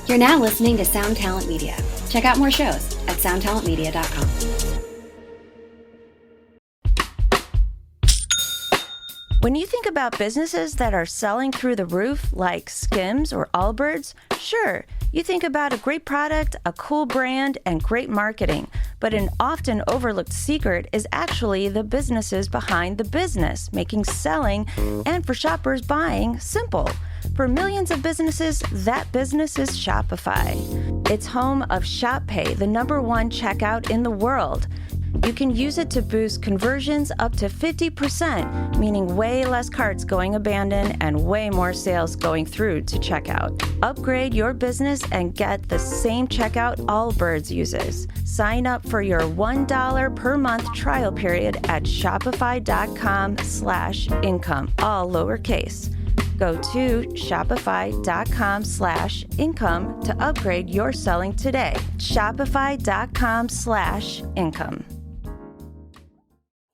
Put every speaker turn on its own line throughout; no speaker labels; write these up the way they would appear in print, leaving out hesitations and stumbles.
You're now listening to Sound Talent Media. Check out more shows at soundtalentmedia.com.
When you think about businesses that are selling through the roof, like Skims or Allbirds, sure, you think about a great product, a cool brand, and great marketing. But an often overlooked secret is actually the businesses behind the business, making selling and for shoppers buying simple. For millions of businesses, that business is Shopify. It's home of ShopPay, the #1 checkout in the world. You can use it to boost conversions up to 50%, meaning way less carts going abandoned and way more sales going through to checkout. Upgrade your business and get the same checkout Allbirds uses. Sign up for your $1 per month trial period at shopify.com/income, all lowercase. Go to shopify.com/income to upgrade your selling today. Shopify.com/income.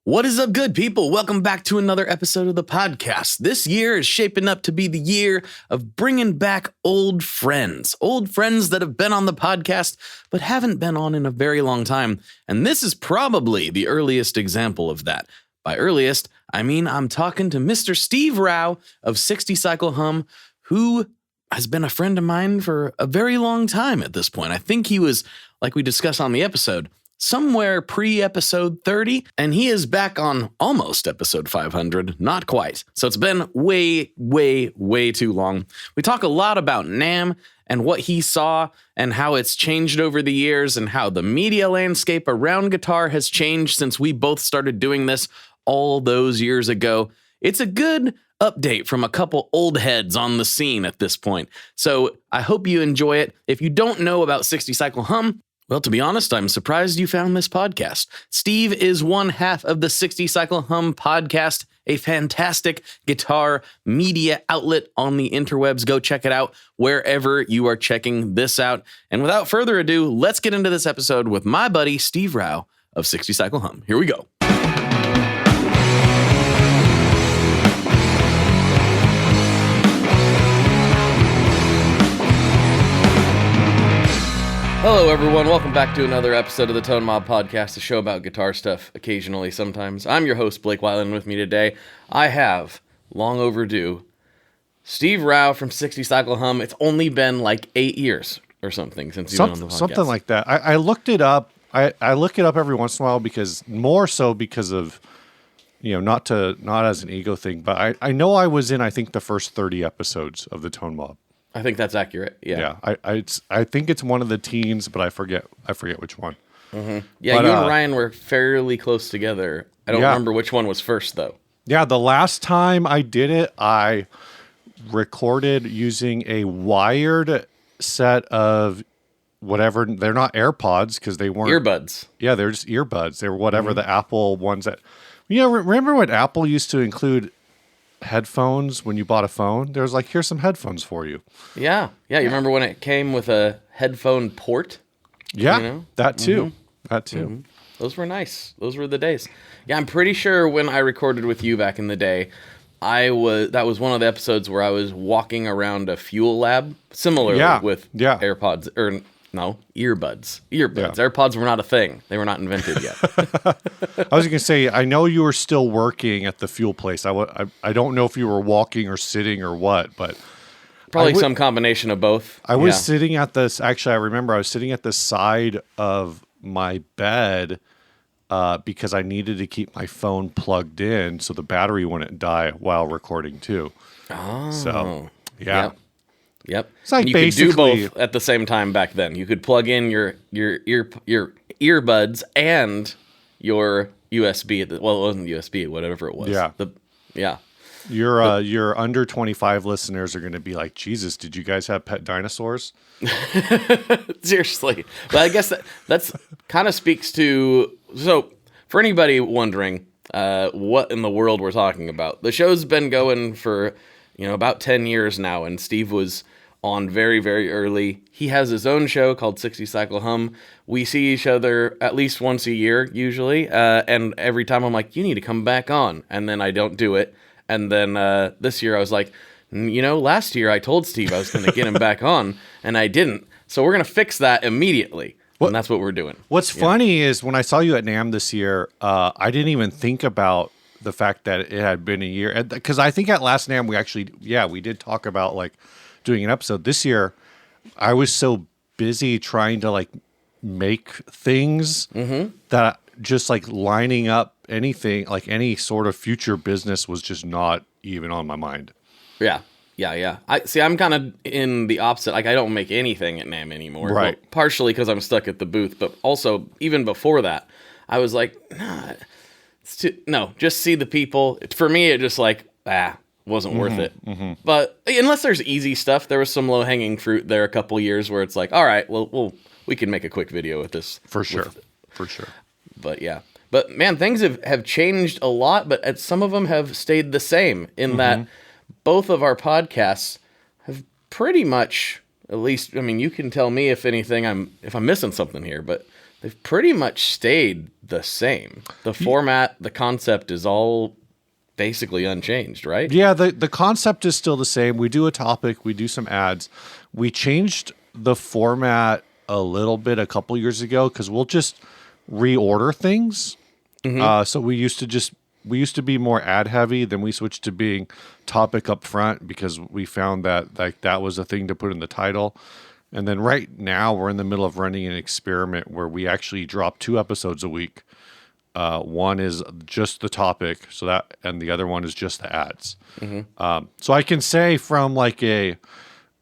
What is up, good people? Welcome back to another episode of the podcast. This year is shaping up to be the year of bringing back old friends that have been on the podcast but haven't been on in a very long time. And this is probably the earliest example of that. By earliest, I mean I'm talking to Mr. Steve Rowe of 60 Cycle Hum, who has been a friend of mine for a very long time at this point. I think he was, like we discussed on the episode, somewhere pre-episode 30, and he is back on almost episode 500, not quite. So it's been way too long. We talk a lot about NAMM and what he saw and how it's changed over the years and how the media landscape around guitar has changed since we both started doing this all those years ago. It's a good update from a couple old heads on the scene at this point. So I hope you enjoy it. If you don't know about 60 Cycle Hum, well, to be honest, I'm surprised you found this podcast. Steve is one half of the 60 Cycle Hum podcast, a fantastic guitar media outlet on the interwebs. Go check it out wherever you are checking this out. And without further ado, let's get into this episode with my buddy Steve Rowe of 60 Cycle Hum. Here we go. Hello, everyone. Welcome back to another episode of the Tone Mob Podcast, a show about guitar stuff, occasionally, sometimes. I'm your host, Blake Weiland. With me today, I have, long overdue, Steve Rowe from 60 Cycle Hum. It's only been like 8 years or something since you've been on the podcast. Something
like that. I looked it up. I look it up every once in a while because of, not as an ego thing, but I know I was in, I think, the first 30 episodes of the Tone Mob.
I think that's accurate. Yeah.
I think it's one of the teens, but I forget which one.
Mm-hmm. Yeah, but, you and Ryan were fairly close together. I don't remember which one was first, though.
Yeah, the last time I did it, I recorded using a wired set of whatever. They're not AirPods because they weren't
earbuds.
Yeah, they're just earbuds. They were whatever the Apple ones that. Remember when Apple used to include headphones when you bought a phone? There was like, here's some headphones for you.
Yeah. You remember when it came with a headphone port?
Yeah, that too.
Those were nice. Those were the days. Yeah, I'm pretty sure when I recorded with you back in the day, that was one of the episodes where I was walking around a fuel lab, similarly with AirPods, or no, earbuds. Yeah. AirPods were not a thing. They were not invented yet.
I was going to say, I know you were still working at the fuel place. I don't know if you were walking or sitting or what, but
probably some combination of both.
I was sitting at this. Actually, I remember I was sitting at the side of my bed because I needed to keep my phone plugged in so the battery wouldn't die while recording too.
Oh,
so yeah.
Yep.
It's like
you could do both at the same time back then. You could plug in your earbuds and your USB. It wasn't USB, whatever it was.
Yeah. Your under 25 listeners are going to be like, Jesus, did you guys have pet dinosaurs?
Seriously. Well, I guess that's kind of speaks to. So for anybody wondering what in the world we're talking about, the show's been going for about 10 years now, and Steve was on very, very early. He has his own show called 60 Cycle Hum. We see each other at least once a year, usually, and every time I'm like, you need to come back on, and then I don't do it. And then this year I was like, And, last year I told Steve I was going to get him back on, and I didn't. So we're going to fix that immediately. And that's what we're doing.
What's funny is when I saw you at NAMM this year, I didn't even think about the fact that it had been a year. Because I think at last NAMM, we did talk about like doing an episode. This year, I was so busy trying to like make things that just like lining up anything, like any sort of future business was just not even on my mind.
Yeah. I'm kind of in the opposite. Like, I don't make anything at NAMM anymore.
Right.
Well, partially because I'm stuck at the booth, but also even before that, I was like, nah, just see the people. For me, it just like, wasn't worth it. But unless there's easy stuff, there was some low hanging fruit there a couple years where it's like, all right, well, we can make a quick video with this.
For sure.
But yeah. But man, things have changed a lot, but some of them have stayed the same in that both of our podcasts have pretty much, at least, I mean, you can tell me if anything, if I'm missing something here, but they've pretty much stayed the same. The format, the concept is all basically unchanged, right?
Yeah, the concept is still the same. We do a topic, we do some ads. We changed the format a little bit a couple years ago because we'll just reorder things. So we used to be more ad heavy, then we switched to being topic up front because we found that like that was a thing to put in the title. And then right now we're in the middle of running an experiment where we actually drop 2 episodes a week. One is just the topic, and the other one is just the ads. So I can say from like from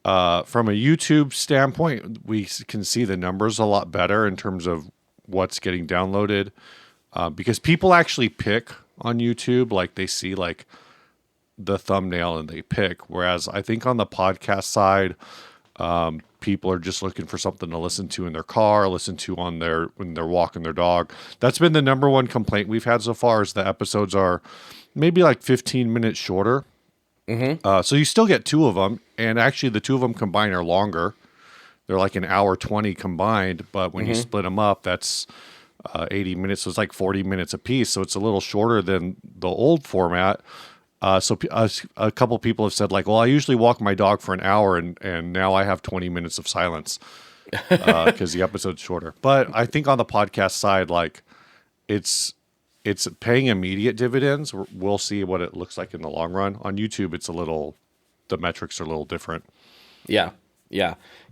a YouTube standpoint, we can see the numbers a lot better in terms of what's getting downloaded. Because people actually pick on YouTube, like they see like the thumbnail and they pick. Whereas I think on the podcast side, people are just looking for something to listen to in their car, listen to when they're walking their dog. That's been the number one complaint we've had so far is the episodes are maybe like 15 minutes shorter. So you still get 2 of them. And actually the 2 of them combined are longer. They're like an hour 20 combined. But when you split them up, that's 80 minutes, so it's like 40 minutes a piece, so it's a little shorter than the old format. So a couple people have said like, well, I usually walk my dog for an hour, and now I have 20 minutes of silence because the episode's shorter. But I think on the podcast side, like it's paying immediate dividends. We'll see what it looks like in the long run. On YouTube, the metrics are a little different. Yeah.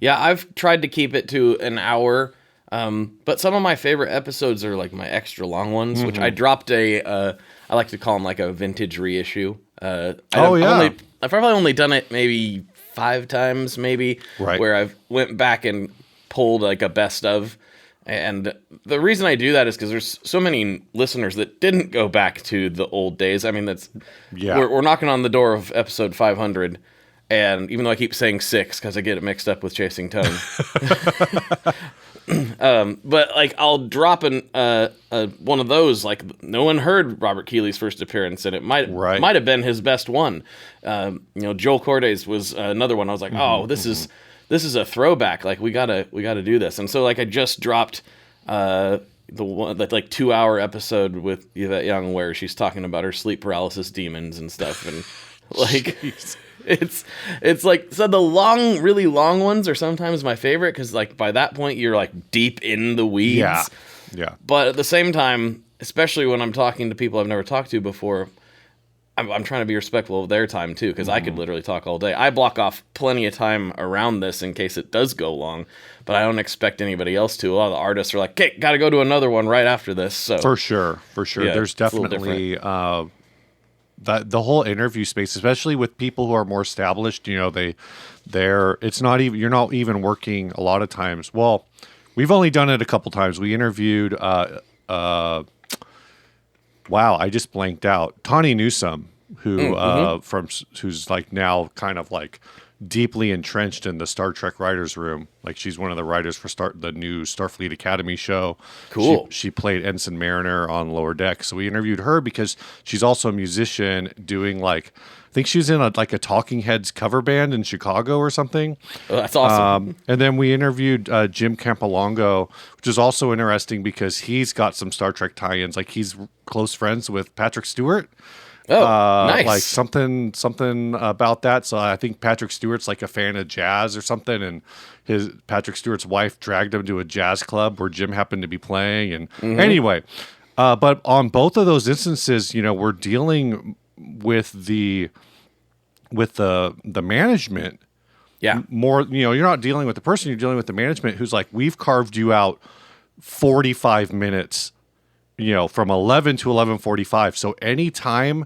I've tried to keep it to an hour. But some of my favorite episodes are like my extra long ones, which I dropped I like to call them like a vintage reissue. I've probably only done it maybe 5 times, where I've went back and pulled like a best of. And the reason I do that is because there's so many listeners that didn't go back to the old days. I mean, we're knocking on the door of episode 500. And even though I keep saying 6 because I get it mixed up with Chasing Tone. But like I'll drop one of those, like no one heard Robert Keeley's first appearance, and it might have been his best one. Joel Cordes was another one. I was like, oh, this is a throwback. Like we gotta do this. And so like I just dropped the one that like 2-hour episode with Yvette Young where she's talking about her sleep paralysis demons and stuff, and like. It's like, so the really long ones are sometimes my favorite because like by that point you're like deep in the weeds.
Yeah.
But at the same time, especially when I'm talking to people I've never talked to before, I'm trying to be respectful of their time too because I could literally talk all day. I block off plenty of time around this in case it does go long, but I don't expect anybody else to. A lot of the artists are like, okay, got to go to another one right after this. So
for sure. Yeah, there's definitely the whole interview space, especially with people who are more established, it's not even, you're not even working a lot of times. Well, we've only done it a couple times. We interviewed, wow, I just blanked out. Tawny Newsome, who's like now kind of like deeply entrenched in the Star Trek writers' room. Like she's one of the writers for the new Starfleet Academy show.
Cool.
She played Ensign Mariner on Lower Deck. So we interviewed her because she's also a musician doing like, I think she was in a Talking Heads cover band in Chicago or something.
Oh, that's awesome.
And then we interviewed Jim Campolongo, which is also interesting because he's got some Star Trek tie-ins. Like he's close friends with Patrick Stewart.
Oh, nice.
Like something about that. So I think Patrick Stewart's like a fan of jazz or something, and Patrick Stewart's wife dragged him to a jazz club where Jim happened to be playing. And anyway, but on both of those instances, we're dealing with the management.
Yeah.
More, you're not dealing with the person, you're dealing with the management who's like, we've carved you out 45 minutes, from 11 to 11:45. So anytime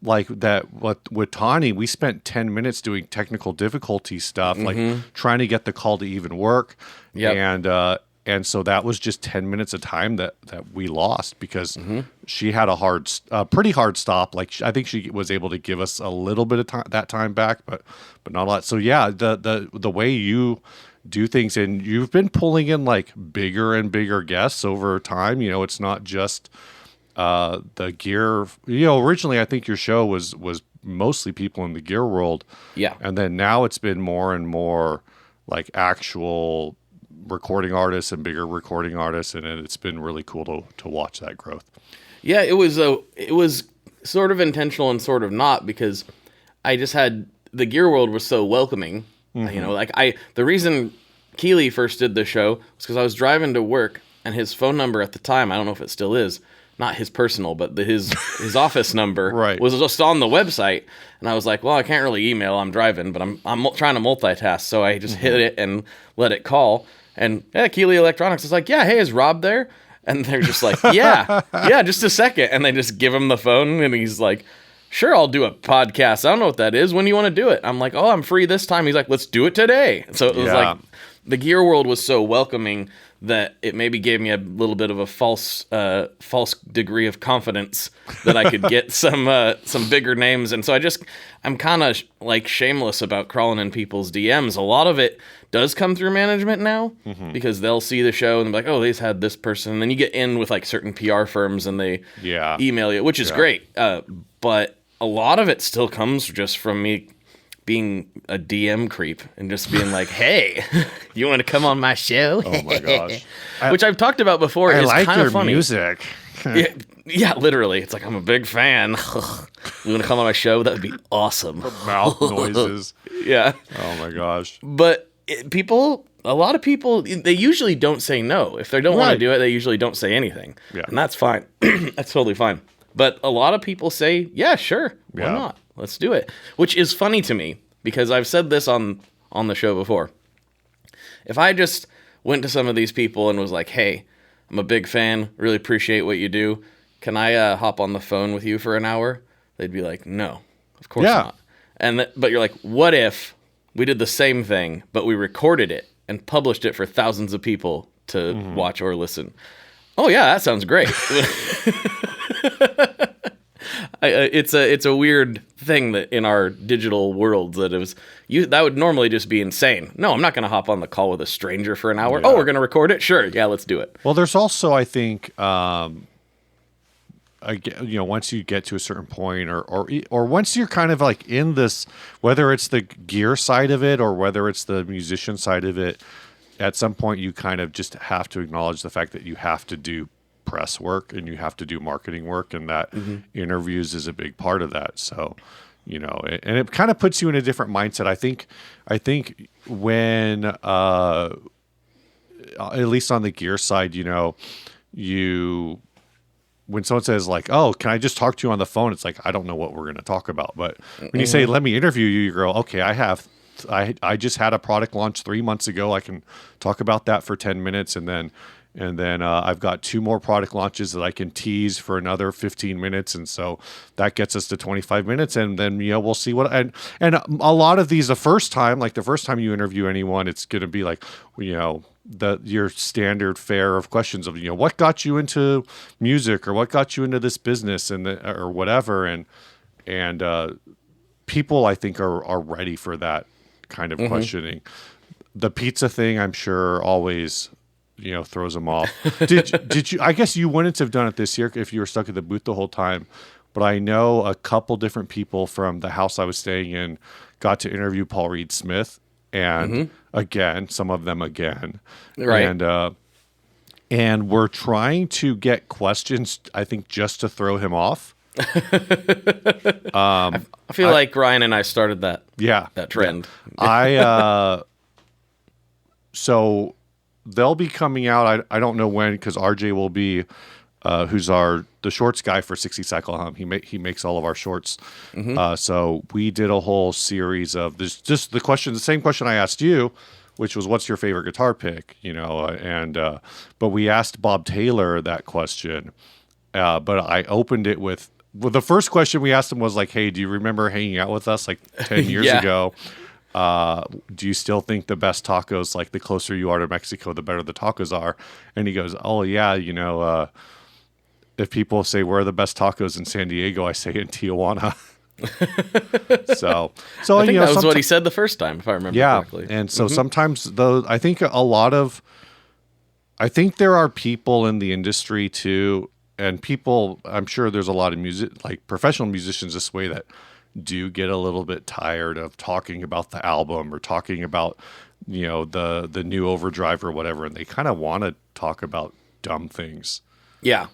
like that, with Tawny, we spent 10 minutes doing technical difficulty stuff, like trying to get the call to even work.
Yep.
And so that was just 10 minutes of time that we lost because she had a pretty hard stop. Like I think she was able to give us a little bit of that time back, but not a lot. So yeah, the way you do things, and you've been pulling in like bigger and bigger guests over time. It's not just the gear. Originally I think your show was mostly people in the gear world.
Yeah.
And then now it's been more and more like actual recording artists and bigger recording artists, and it's been really cool to watch that growth.
Yeah, it was sort of intentional and sort of not, because I just had the gear world was so welcoming. The reason Keeley first did the show was because I was driving to work, and his phone number at the time, I don't know if it still is, not his personal, but his office number
right.
was just on the website. And I was like, well, I can't really email, I'm driving, but I'm trying to multitask. So I just hit it and let it call. And Keeley Electronics is like, yeah, hey, is Rob there? And they're just like, yeah, just a second. And they just give him the phone, and he's like, sure, I'll do a podcast. I don't know what that is. When do you want to do it? I'm like, oh, I'm free this time. He's like, let's do it today. So it was like, the gear world was so welcoming that it maybe gave me a little bit of a false degree of confidence that I could get some bigger names. And so I'm kind of like shameless about crawling in people's DMs. A lot of it does come through management now because they'll see the show and be like, oh, they've had this person. And then you get in with like certain PR firms and they email you, which is great. But a lot of it still comes just from me being a DM creep and just being like, hey, you want to come on my show?
Oh my gosh.
Which I've talked about before.
I
is
like
kind
your
of funny.
music.
yeah, literally. It's like, I'm a big fan. You want to come on my show? That would be awesome.
Mouth noises.
Yeah.
Oh my gosh.
But a lot of people, they usually don't say no. If they don't want to do it, they usually don't say anything. Yeah. And that's fine. That's totally fine. But a lot of people say, yeah, sure. Why not? Let's do it. Which is funny to me because I've said this on the show before. If I just went to some of these people and was like, hey, I'm a big fan, really appreciate what you do. Can I hop on the phone with you for an hour? They'd be like, no, of course not. But you're like, what if we did the same thing, but we recorded it and published it for thousands of people to watch or listen? Oh yeah, that sounds great. It's a weird thing that in our digital world that would normally just be insane. No, I'm not going to hop on the call with a stranger for an hour. Yeah. Oh, we're going to record it? Sure. Yeah, let's do it.
Well, there's also, I think, once you get to a certain point or once you're kind of like in this, whether it's the gear side of it or whether it's the musician side of it, at some point you kind of just have to acknowledge the fact that you have to do press work and you have to do marketing work, and that interviews is a big part of that. So, and it kind of puts you in a different mindset. I think when, at least on the gear side, when someone says like, oh, can I just talk to you on the phone? It's like, I don't know what we're going to talk about. But when you say, let me interview you, you go, okay, I just had a product launch 3 months ago. I can talk about that for 10 minutes. And then I've got 2 more product launches that I can tease for another 15 minutes. And so that gets us to 25 minutes. And then, we'll see what, and a lot of these, the first time you interview anyone, it's going to be like, your standard fare of questions of, what got you into music or what got you into this business or whatever. And people, I think, are ready for that kind of questioning. The pizza thing, I'm sure, always, throws them off. Did you? I guess you wouldn't have done it this year if you were stuck at the booth the whole time. But I know a couple different people from the house I was staying in got to interview Paul Reed Smith, and again, some of them again, right? And we're trying to get questions, I think, just to throw him off.
I feel like Ryan and I started that.
Yeah,
that trend.
So they'll be coming out. I don't know when, because RJ will be, who's the shorts guy for 60 Cycle Hum. He makes all of our shorts. So we did a whole series of this, just the same question I asked you, which was, what's your favorite guitar pick? But we asked Bob Taylor that question. But I opened it with the first question we asked him was like, hey, do you remember hanging out with us like 10 years ago? Do you still think the best tacos, like the closer you are to Mexico, the better the tacos are? And he goes, oh yeah, if people say where are the best tacos in San Diego, I say in Tijuana. so
I think that was what he said the first time, if I remember correctly.
And so sometimes, though, I think there are people in the industry too, and people, I'm sure there's a lot of music, like professional musicians this way, that do get a little bit tired of talking about the album or talking about, the new overdrive or whatever, and they kind of want to talk about dumb things.
Yeah.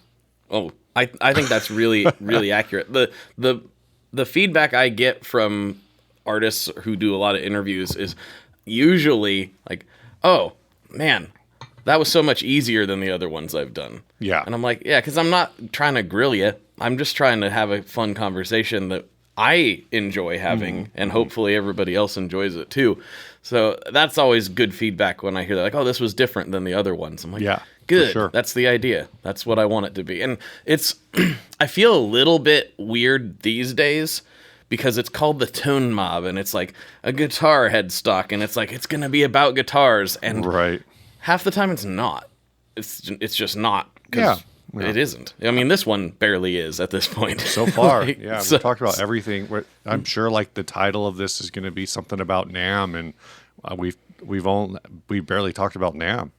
Oh, I think that's really, really accurate. The feedback I get from artists who do a lot of interviews is usually like, oh, man, that was so much easier than the other ones I've done.
Yeah.
And I'm like, yeah, because I'm not trying to grill you. I'm just trying to have a fun conversation that I enjoy having, and hopefully everybody else enjoys it too. So that's always good feedback when I hear that, like, oh, this was different than the other ones. I'm like,
yeah,
good.
Sure.
That's the idea. That's what I want it to be. And it's, I feel a little bit weird these days because it's called the Tone Mob, and it's like a guitar headstock, and it's like, it's going to be about guitars. And
right.
half the time it's not. It's just not.
Yeah.
It isn't. I mean, this one barely is at this point.
So far, yeah. We talked about everything. I'm sure, like, the title of this is going to be something about NAMM, and we barely talked about NAMM.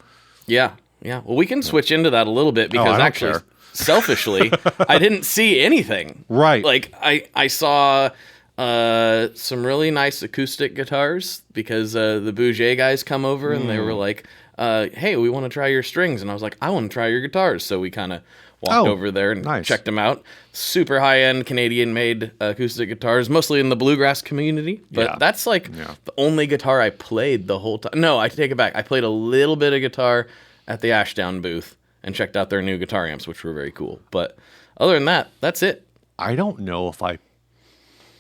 Yeah. Well, we can switch into that a little bit because actually, selfishly, I didn't see anything.
Right.
Like, I saw some really nice acoustic guitars because the Bouget guys come over and they were like, hey, we want to try your strings. And I was like, I want to try your guitars. So we kind of walked over there and checked them out. Super high-end Canadian-made acoustic guitars, mostly in the bluegrass community. But that's like the only guitar I played the whole time. No, I take it back. I played a little bit of guitar at the Ashdown booth and checked out their new guitar amps, which were very cool. But other than that, that's it.
I don't know if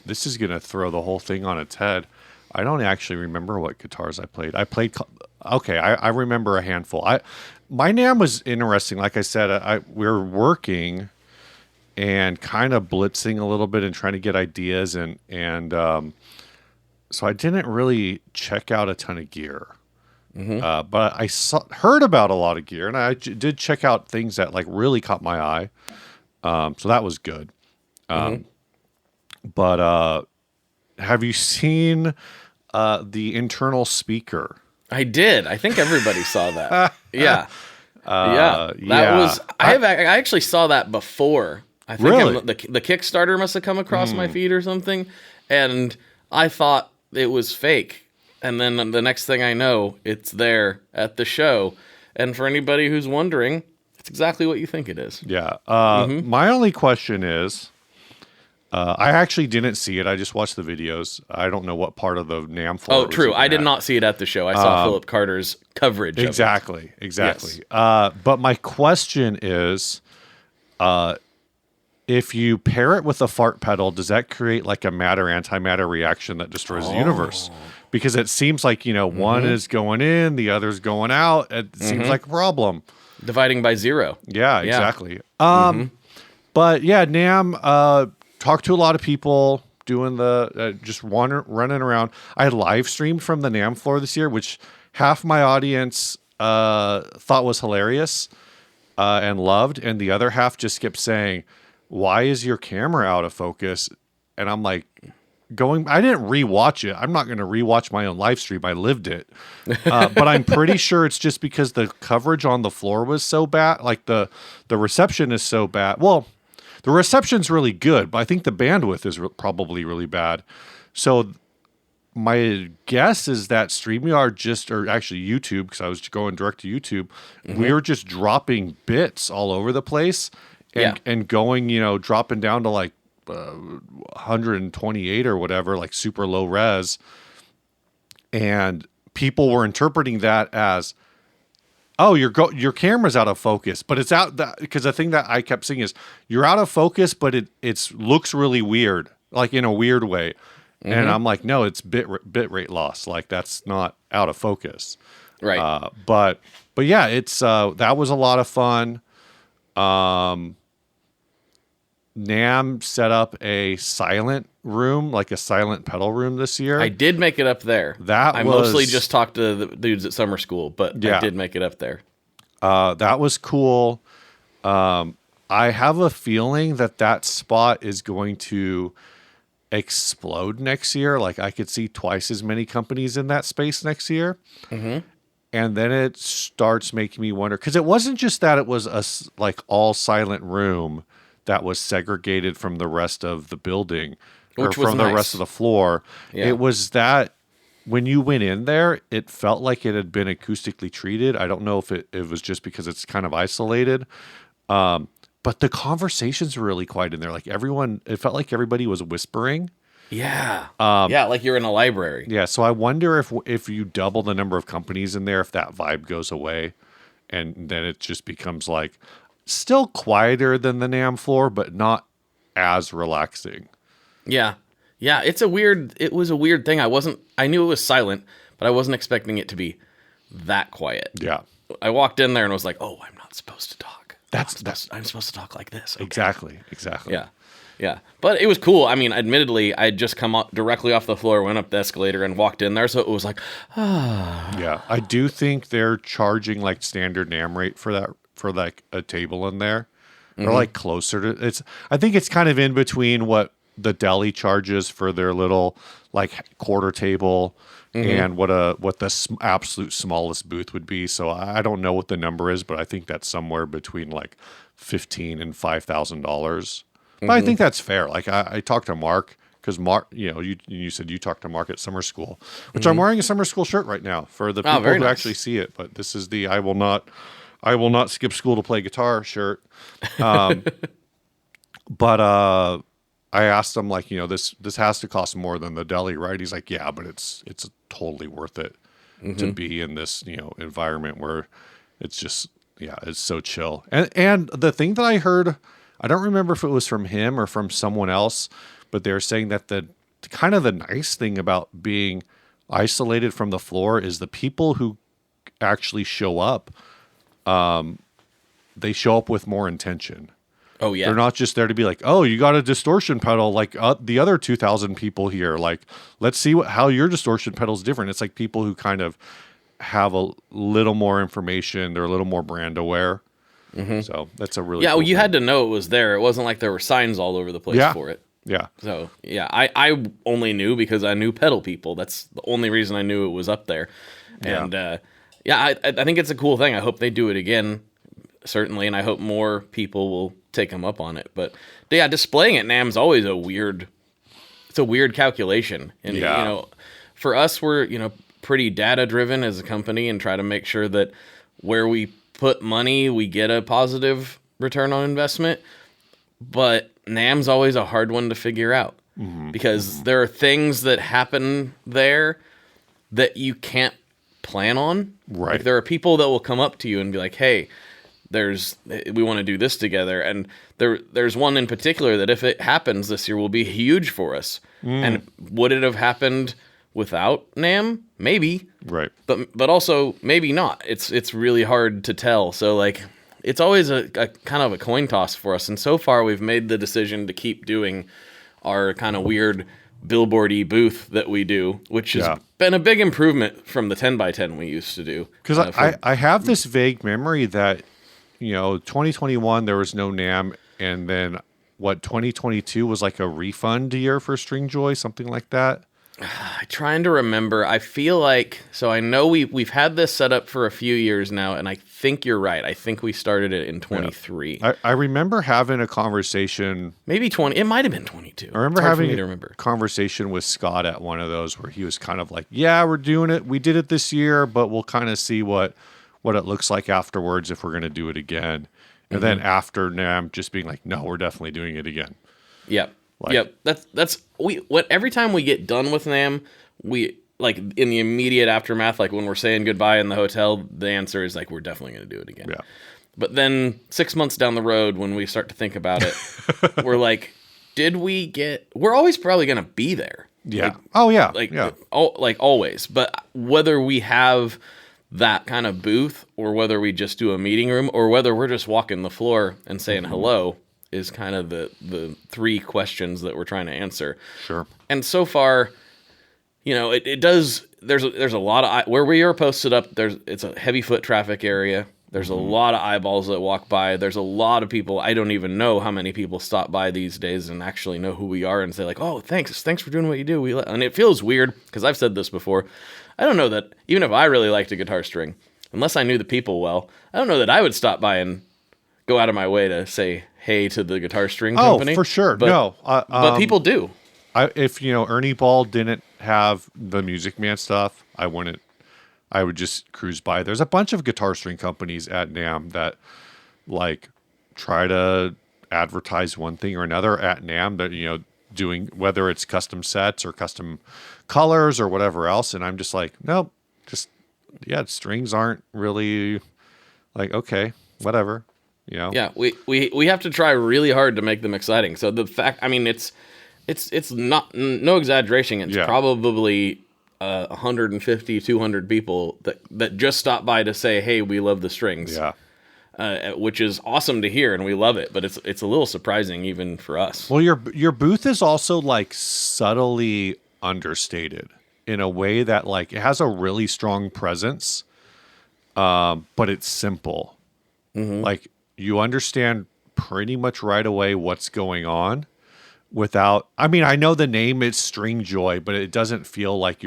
this is going to throw the whole thing on its head. I don't actually remember what guitars I played. I remember a handful. My NAMM was interesting. Like I said, we were working and kind of blitzing a little bit and trying to get ideas, and so I didn't really check out a ton of gear. But I heard about a lot of gear, and I did check out things that like really caught my eye. So that was good. But have you seen the internal speaker?
I did. I think everybody saw that. Yeah. Was. I actually saw that before. I think
really?
The Kickstarter must have come across my feed or something, and I thought it was fake. And then the next thing I know, it's there at the show. And for anybody who's wondering, it's exactly what you think it is.
Yeah. My only question is, I actually didn't see it. I just watched the videos. I don't know what part of the NAMM floor.
Oh, true. I did not see it at the show. I saw Philip Carter's coverage.
Exactly.
Of it. Yes.
But my question is, if you pair it with a fart pedal, does that create like a matter-antimatter reaction that destroys the universe? Because it seems like, one is going in, the other's going out. It seems like a problem.
Dividing by zero.
Yeah, exactly. But yeah, NAMM, talked to a lot of people doing the just running around. I had live streamed from the NAMM floor this year, which half my audience thought was hilarious and loved, and the other half just kept saying, why is your camera out of focus? And I'm like, I didn't rewatch it. I'm not going to rewatch my own live stream. I lived it. But I'm pretty sure it's just because the coverage on the floor was so bad. Like the reception is so bad. Well, the reception's really good, but I think the bandwidth is probably really bad. So my guess is that StreamYard or actually YouTube, because I was going direct to YouTube, we were just dropping bits all over the place. and going, dropping down to like 128 or whatever, like super low res. And people were interpreting that as, oh, your camera's out of focus, but it's out because the thing that I kept seeing is you're out of focus, but it looks really weird, like in a weird way. Mm-hmm. And I'm like, no, it's bit rate loss. Like that's not out of focus.
Right.
But yeah, it's that was a lot of fun. NAMM set up a silent room, like a silent pedal room this year.
I did make it up there. I mostly just talked to the dudes at summer school, but I did make it up there.
That was cool. I have a feeling that spot is going to explode next year. Like I could see twice as many companies in that space next year. Mm-hmm. And then it starts making me wonder, because it wasn't just that it was a like all silent room that was segregated from the rest of the building, or from the rest of the floor. Yeah. It was that when you went in there, it felt like it had been acoustically treated. I don't know if it was just because it's kind of isolated. But the conversations were really quiet in there. Like it felt like everybody was whispering.
Yeah. Like you're in a library.
Yeah. So I wonder if you double the number of companies in there, if that vibe goes away, and then it just becomes like still quieter than the NAMM floor, but not as relaxing.
Yeah. Yeah. It was a weird thing. I knew it was silent, but I wasn't expecting it to be that quiet.
Yeah.
I walked in there and was like, oh, I'm not supposed to talk. I'm supposed to talk like this. Okay.
Exactly.
Yeah. Yeah. But it was cool. I mean, admittedly, I'd just come up directly off the floor, went up the escalator and walked in there. So it was like,
Yeah. I do think they're charging like standard NAMM rate for that, for like a table in there. They're like closer to I think it's kind of in between what the deli charges for their little like quarter table and what the absolute smallest booth would be. So I don't know what the number is, but I think that's somewhere between like $15,000 and $5,000. But I think that's fair. Like I talked to Mark, because Mark, you said you talked to Mark at summer school, which I'm wearing a summer school shirt right now for the people who actually see it. But this is the I will not skip school to play guitar shirt. But I asked him, like, this has to cost more than the deli, right? He's like, yeah, but it's totally worth it to be in this, environment where it's just, it's so chill. And the thing that I heard, I don't remember if it was from him or from someone else, but they're saying that the kind of the nice thing about being isolated from the floor is the people who actually show up, they show up with more intention.
Oh, yeah.
They're not just there to be like, oh, you got a distortion pedal like the other 2,000 people here. Like, let's see how your distortion pedal is different. It's like people who kind of have a little more information. They're a little more brand aware. Mm-hmm. So that's a really cool
you
thing.
had to know it was there. It wasn't like there were signs all over the place for it.
Yeah.
So, I only knew because I knew pedal people. That's the only reason I knew it was up there. And, I think it's a cool thing. I hope they do it again, certainly, and I hope more people will take them up on it. But displaying at NAMM's always a weird calculation. And for us, we're pretty data driven as a company and try to make sure that where we put money, we get a positive return on investment. But NAMM's always a hard one to figure out because there are things that happen there that you can't plan on.
Right.
Like there are people that will come up to you and be like, hey, we want to do this together. And there's one in particular that if it happens this year will be huge for us. And would it have happened without NAMM? Maybe.
Right.
But also maybe not. It's really hard to tell. So like it's always a kind of a coin toss for us. And so far we've made the decision to keep doing our kind of weird billboardy booth that we do, which has been a big improvement from the 10x10 we used to do.
Because I have this vague memory that 2021 there was no NAMM, and then 2022 was like a refund year for Stringjoy, something like that.
I'm trying to remember. I feel like, so I know we've had this set up for a few years now, and I think you're right. I think we started it in 23.
I remember having a conversation.
Maybe 20. It might have been 22.
I remember having a conversation with Scott at one of those where he was kind of like, yeah, we're doing it. We did it this year, but we'll kind of see what it looks like afterwards if we're going to do it again. And then after NAMM just being like, no, we're definitely doing it again.
Yep. Every time we get done with NAMM, we like in the immediate aftermath, like when we're saying goodbye in the hotel, the answer is like, we're definitely going to do it again.
Yeah.
But then 6 months down the road, when we start to think about it, we're like, we're always probably going to be there.
Yeah.
Like always. But whether we have that kind of booth or whether we just do a meeting room or whether we're just walking the floor and saying hello is kind of the three questions that we're trying to answer.
Sure.
And so far, it does. There's a lot of where we are posted up. It's a heavy foot traffic area. There's a lot of eyeballs that walk by. There's a lot of people. I don't even know how many people stop by these days and actually know who we are and say like, "Oh, thanks for doing what you do." And it feels weird because I've said this before. I don't know that even if I really liked a guitar string, unless I knew the people well, I don't know that I would stop by and go out of my way to say hey to the guitar string company.
Oh, for sure.
But people do.
If Ernie Ball didn't have the Music Man stuff, I would just cruise by. There's a bunch of guitar string companies at NAMM that like try to advertise one thing or another at NAMM that doing, whether it's custom sets or custom colors or whatever else, and I'm just like, nope, strings aren't really like, okay, whatever.
Yeah, we have to try really hard to make them exciting. So the fact, I mean, it's not, no exaggeration. It's probably 150, 200 people that just stop by to say, hey, we love the strings.
Yeah.
Which is awesome to hear, and we love it. But it's a little surprising even for us.
Well, your booth is also like subtly understated in a way that like it has a really strong presence, but it's simple. Like you understand pretty much right away what's going on without, I mean, I know the name is String Joy, but it doesn't feel like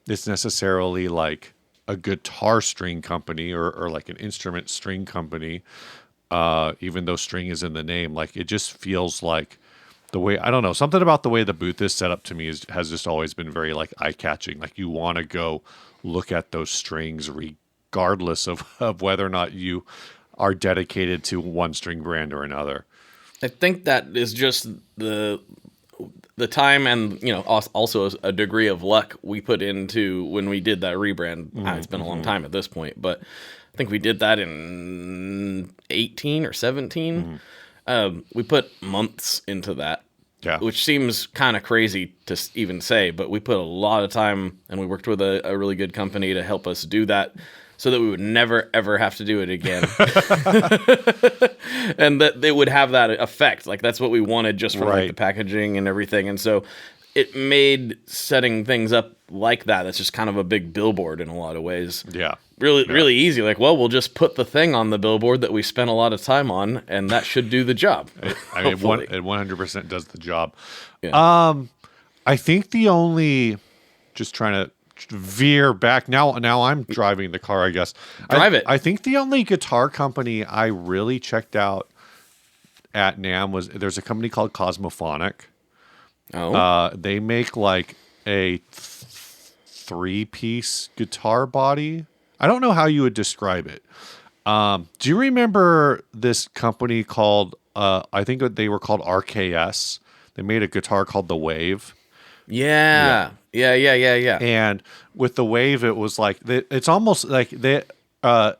it's necessarily like a guitar string company or like an instrument string company, even though string is in the name. Like it just feels like the way, I don't know, something about the way the booth is set up to me has just always been very like eye-catching. Like you want to go look at those strings regardless of whether or not you are dedicated to one string brand or another.
I think that is just the time and also a degree of luck we put into when we did that rebrand. It's been a long time at this point, but I think we did that in 18 or 17. We put months into that, which seems kind of crazy to even say, but we put a lot of time and we worked with a really good company to help us do that, so that we would never, ever have to do it again. And that they would have that effect. Like, that's what we wanted just from like, the packaging and everything. And so it made setting things up like that. That's just kind of a big billboard in a lot of ways.
Yeah.
Really easy. Like, well, we'll just put the thing on the billboard that we spent a lot of time on, and that should do the job.
I mean, it 100% does the job.
Yeah.
I think the only, just trying to veer back now I'm driving the car, I guess. I think the only guitar company I really checked out at NAMM there's a company called Cosmophonic. They make like a 3-piece guitar body. I don't know how you would describe it. Do you remember this company called I think they were called RKS? They made a guitar called the Wave.
Yeah.
And with the Wave, it was like it's almost like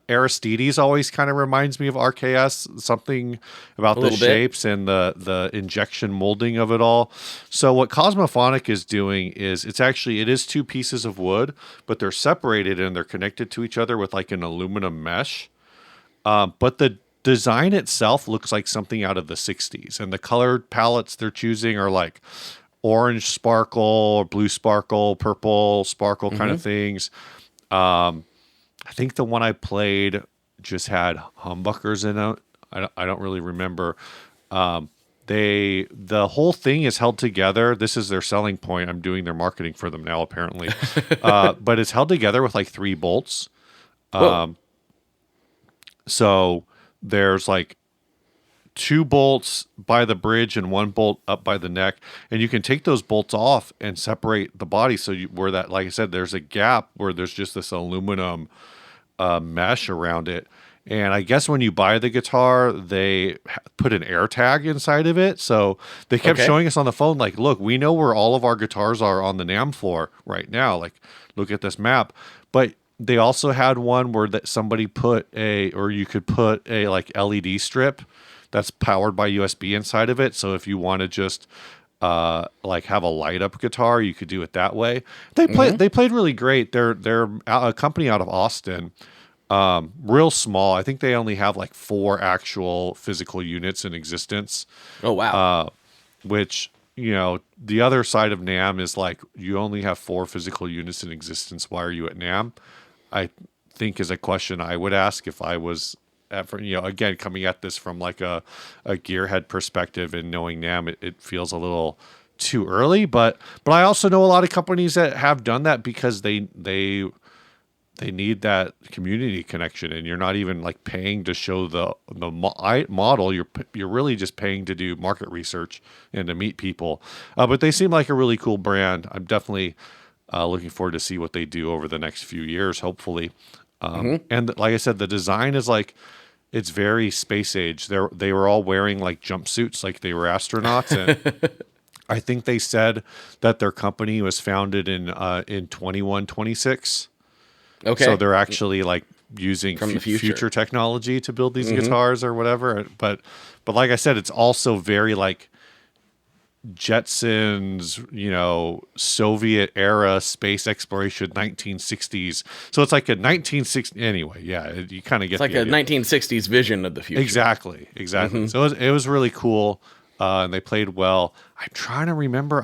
Aristides always kind of reminds me of RKS. Something about the shapes and the injection molding of it all. So what Cosmophonic is doing is it is 2 pieces of wood, but they're separated and they're connected to each other with like an aluminum mesh. But the design itself looks like something out of the 60s, and the color palettes they're choosing are like orange sparkle, blue sparkle, purple sparkle kind of things. I think the one I played just had humbuckers in it. I don't really remember. The whole thing is held together. This is their selling point. I'm doing their marketing for them now, apparently. But it's held together with like 3 bolts. So there's like 2 bolts by the bridge and 1 bolt up by the neck, and you can take those bolts off and separate the body. So where that, like I said, there's a gap where there's just this aluminum mesh around it, And I guess when you buy the guitar, they put an air tag inside of it. So they kept showing us on the phone, like, look, we know where all of our guitars are on the NAMM floor right now. Like, look at this map. But they also had one where that somebody you could put a like LED strip that's powered by USB inside of it. So if you want to just like have a light up guitar, you could do it that way. They played really great. They're a company out of Austin. Real small. I think they only have like 4 actual physical units in existence.
Oh, wow.
Which, the other side of NAMM is like, you only have 4 physical units in existence. Why are you at NAMM? I think is a question I would ask if I was again, coming at this from like a gearhead perspective and knowing NAMM, it feels a little too early, but I also know a lot of companies that have done that because they need that community connection, and you're not even like paying to show the model. You're really just paying to do market research and to meet people. But they seem like a really cool brand. I'm definitely looking forward to see what they do over the next few years, hopefully. And like I said, the design is like, it's very space age. They were all wearing like jumpsuits, like they were astronauts. And I think they said that their company was founded in 2126.
Okay.
So they're actually like using
From the
future technology to build these guitars or whatever. But like I said, it's also very like Jetsons, Soviet era space exploration, 1960s. So it's like a 1960 anyway. Yeah, you kind of get
it's like a 1960s vision of the future.
Exactly. So it was really cool, and they played well. I'm trying to remember.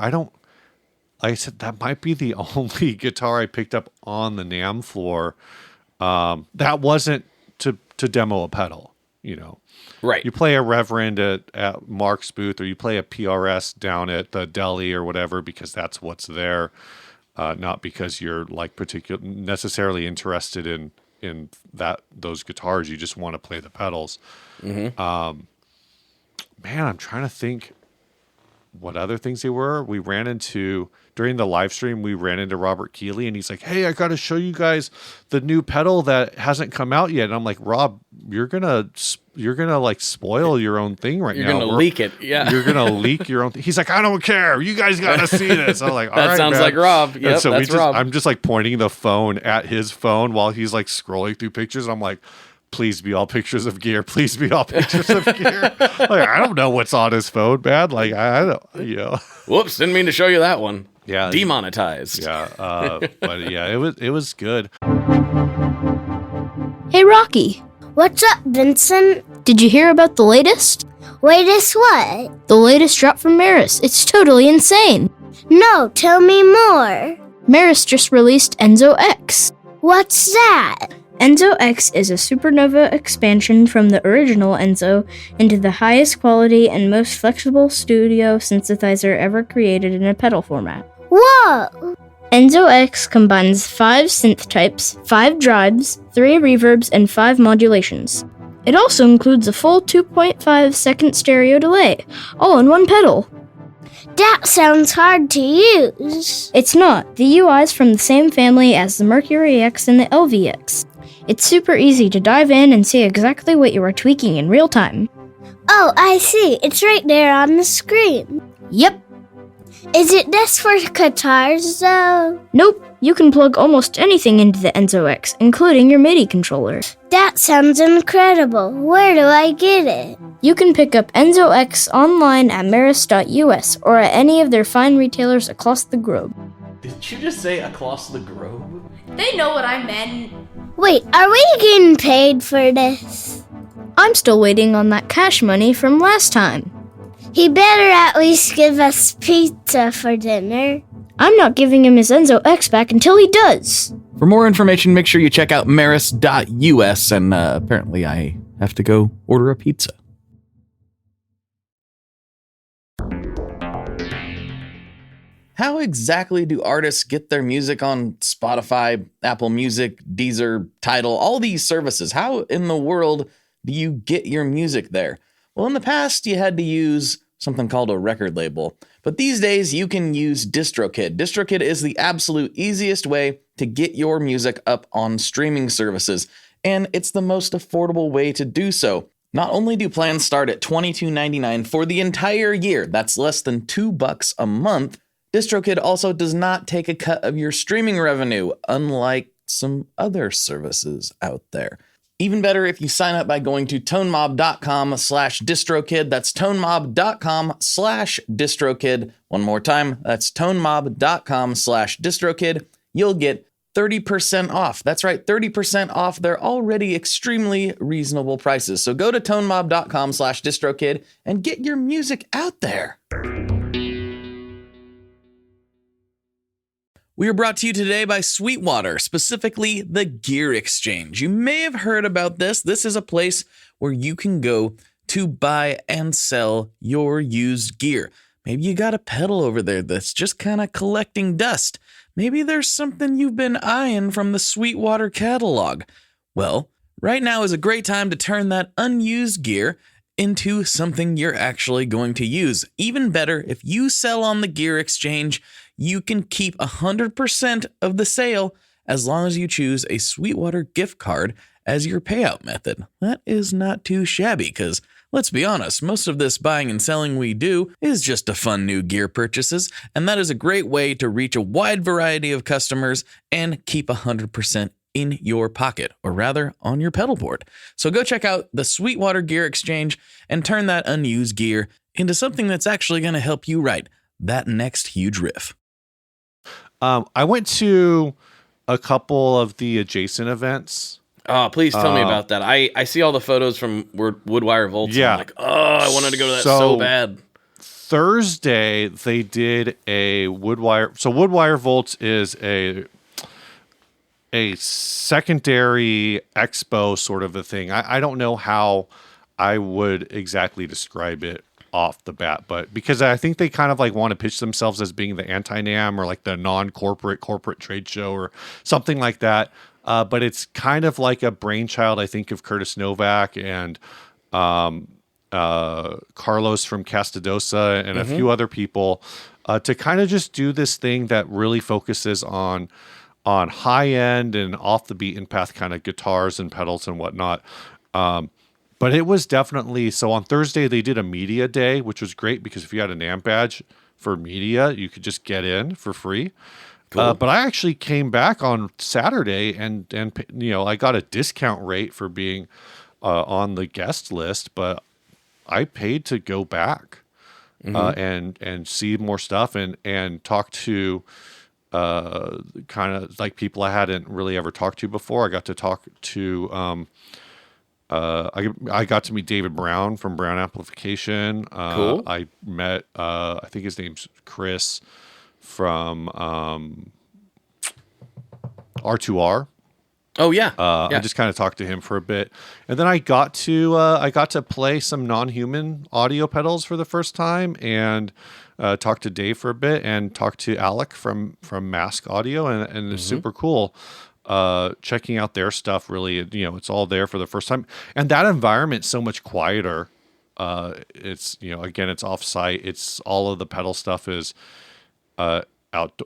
Like I said, that might be the only guitar I picked up on the NAMM floor that wasn't to demo a pedal,
Right.
You play a Reverend at Mark's booth, or you play a PRS down at the deli or whatever, because that's what's there, not because you're like necessarily interested in those guitars. You just want to play the pedals. Man, I'm trying to think what other things they were. We ran into, during the live stream, we ran into Robert Keeley, and he's like, hey, I got to show you guys the new pedal that hasn't come out yet. And I'm like, Rob, you're gonna like spoil your own thing right now.
You're gonna leak it. Yeah.
You're gonna leak your own thing. He's like, I don't care. You guys got to see this. I'm like, all right,
that sounds
man.
like Rob. Yep,
so
that's Rob.
I'm just like pointing the phone at his phone while he's like scrolling through pictures. I'm like, please be all pictures of gear. Please be all pictures of gear. Like, I don't know what's on his phone, man. Like, I don't,
Whoops, didn't mean to show you that one.
Yeah.
Demonetized.
Yeah. But yeah, it was good.
Hey, Rocky.
What's up, Vincent?
Did you hear about the latest?
Latest what?
The latest drop from Maris. It's totally insane.
No, tell me more.
Maris just released Enzo X.
What's that?
Enzo X is a supernova expansion from the original Enzo into the highest quality and most flexible studio synthesizer ever created in a pedal format.
Whoa!
Enzo X combines 5 synth types, 5 drives, 3 reverbs, and 5 modulations. It also includes a full 2.5 second stereo delay, all in one pedal.
That sounds hard to use.
It's not. The UI is from the same family as the Mercury X and the LVX. It's super easy to dive in and see exactly what you are tweaking in real time.
Oh, I see. It's right there on the screen.
Yep.
Is it just for guitars, though?
Nope. You can plug almost anything into the Enzo X, including your MIDI controller.
That sounds incredible. Where do I get it?
You can pick up Enzo X online at maris.us or at any of their fine retailers across the globe.
Did you just say across the globe?
They know what I meant.
Wait, are we getting paid for this?
I'm still waiting on that cash money from last time.
He better at least give us pizza for dinner.
I'm not giving him his Enzo X back until he does.
For more information, make sure you check out maris.us, and apparently I have to go order a pizza. How exactly do artists get their music on Spotify, Apple Music, Deezer, Tidal, all these services? How in the world do you get your music there? Well, in the past, you had to use something called a record label. But these days, you can use DistroKid. DistroKid is the absolute easiest way to get your music up on streaming services. and it's the most affordable way to do so. Not only do plans start at $22.99 for the entire year, that's less than $2 a month, DistroKid also does not take a cut of your streaming revenue, unlike some other services out there. Even better if you sign up by going to tonemob.com/distrokid. That's tonemob.com/distrokid. One more time, that's tonemob.com/distrokid. You'll get 30% off. That's right, 30% off their already extremely reasonable prices. So go to tonemob.com/distrokid and get your music out there. We are brought to you today by Sweetwater, specifically the Gear Exchange. You may have heard about this. This is a place where you can go to buy and sell your used gear. Maybe you got a pedal over there that's just kind of collecting dust. Maybe there's something you've been eyeing from the Sweetwater catalog. Well, right now is a great time to turn that unused gear into something you're actually going to use. Even better, if you sell on the Gear Exchange, you can keep 100% of the sale as long as you choose a Sweetwater gift card as your payout method. That is not too shabby because, let's be honest, most of this buying and selling we do is just to fund new gear purchases, and that is a great way to reach a wide variety of customers and keep 100% in your pocket, or rather on your pedal board. So go check out the Sweetwater Gear Exchange and turn that unused gear into something that's actually going to help you write that next huge riff.
I went to a couple of the adjacent events.
Oh, please tell me about that. I see all the photos from Woodwire Volts.
Yeah.
And I'm like, oh, I wanted to go to that so bad.
Thursday, they did a Woodwire. So Woodwire Volts is a secondary expo sort of a thing. I don't know how I would exactly describe it off the bat, but because I think they kind of like want to pitch themselves as being the anti-NAMM or like the non-corporate trade show or something like that. But it's kind of like a brainchild, I think, of Curtis Novak and Carlos from Castadosa and a few other people to kind of just do this thing that really focuses on high end and off the beaten path kind of guitars and pedals and whatnot. But it was definitely, so on Thursday they did a media day, which was great because if you had a NAMM badge for media, you could just get in for free. Cool. But I actually came back on Saturday and I got a discount rate for being on the guest list, but I paid to go back and see more stuff and talk to kind of like people I hadn't really ever talked to before. I got to talk to I got to meet David Brown from Brown Amplification.
Cool.
I met I think his name's Chris from R2R.
Oh yeah.
I just kind of talked to him for a bit, and then I got to play some non-human audio pedals for the first time, and talked to Dave for a bit, and talked to Alec from Mask Audio, and it's super cool. Checking out their stuff, really, it's all there for the first time, and that environment's so much quieter. It's again, it's off-site. It's all of the pedal stuff is out.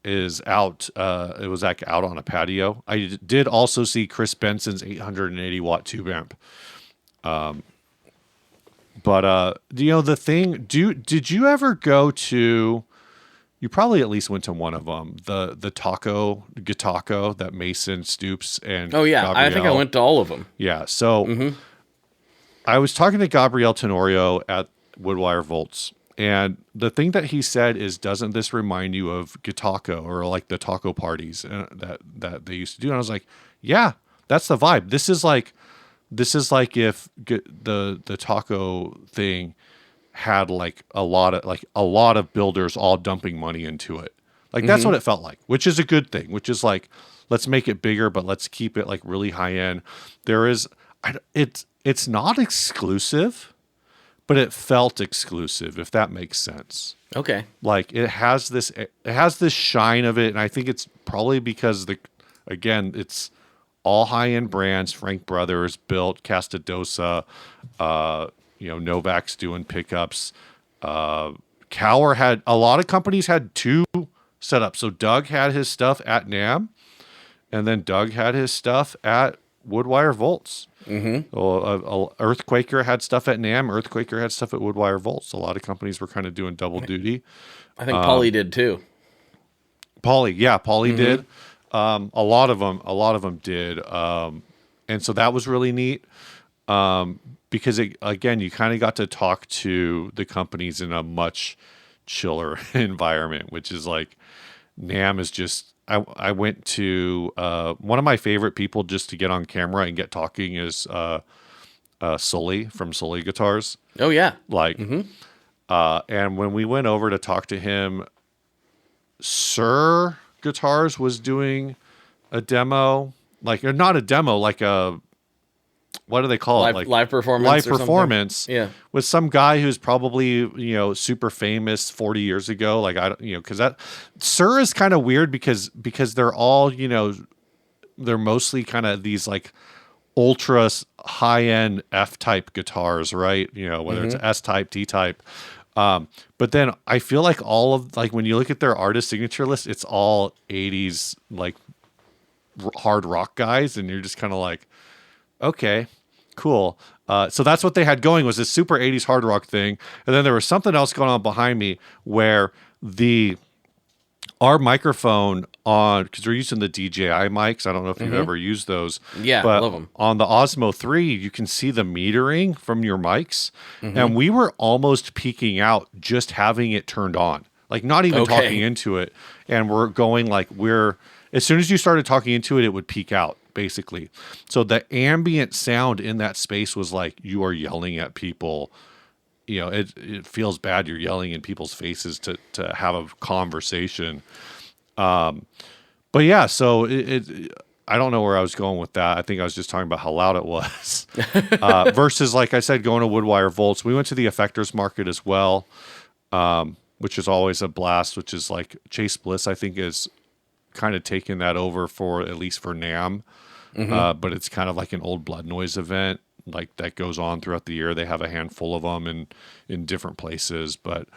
It was like out on a patio. I did also see Chris Benson's 880 watt tube amp. But the thing, did you ever go to, you probably at least went to one of them, the Gitaco that Mason Stoops and Gabrielle.
I think I went to all of them.
Yeah. So I was talking to Gabrielle Tenorio at Woodwire Volts. And the thing that he said is, doesn't this remind you of Gitaco or like the taco parties that they used to do? And I was like, yeah, that's the vibe. This is like if the taco thing had like a lot of builders all dumping money into it. Like that's what it felt like, which is a good thing, which is like, let's make it bigger, but let's keep it like really high end. It's not exclusive, but it felt exclusive, if that makes sense.
Okay.
Like it has this shine of it, and I think it's probably because it's all high-end brands. Frank Brothers built Castadosa, Novak's doing pickups. Cower had, a lot of companies had two setups. So Doug had his stuff at NAMM, and then Doug had his stuff at Woodwire Volts. Mm-hmm. Earthquaker had stuff at NAMM. Earthquaker had stuff at Woodwire Volts. A lot of companies were kind of doing double duty.
I think Poly did too.
Poly did. A lot of them did. And so that was really neat. Because again, you kind of got to talk to the companies in a much chiller environment, which is like NAMM is just, I went to, one of my favorite people just to get on camera and get talking is, Sully from Sully Guitars.
Oh yeah.
Like, and when we went over to talk to him, Sir Guitars was doing a demo, like, or not a demo, like a, what do they call it? Like
live performance.
Live performance.
Yeah.
With some guy who's probably, super famous 40 years ago. Like, I don't, because that Sir is kind of weird because they're all, they're mostly kind of these like ultra high end F-type guitars, right? Whether it's S-type, T-type. But then I feel like all of, like, when you look at their artist signature list, it's all 80s, like, hard rock guys. And you're just kind of like, okay, cool. So that's what they had going, was this super 80s hard rock thing. And then there was something else going on behind me where our microphone on, because we're using the DJI mics. I don't know if you've ever used those.
Yeah,
but
I love them.
On the Osmo 3, you can see the metering from your mics. And we were almost peaking out just having it turned on. Like, not even talking into it. And we're going like, as soon as you started talking into it, it would peak out, basically. So the ambient sound in that space was like you are yelling at people. It feels bad. You're yelling in people's faces to have a conversation. But yeah, so I don't know where I was going with that. I think I was just talking about how loud it was. Versus, like I said, going to Woodwire Volts. We went to the Effectors Market as well, which is always a blast, which is like Chase Bliss, I think, is kind of taking that over for, at least for NAMM. But it's kind of like an old Blood Noise event, like, that goes on throughout the year. They have a handful of them in different places, but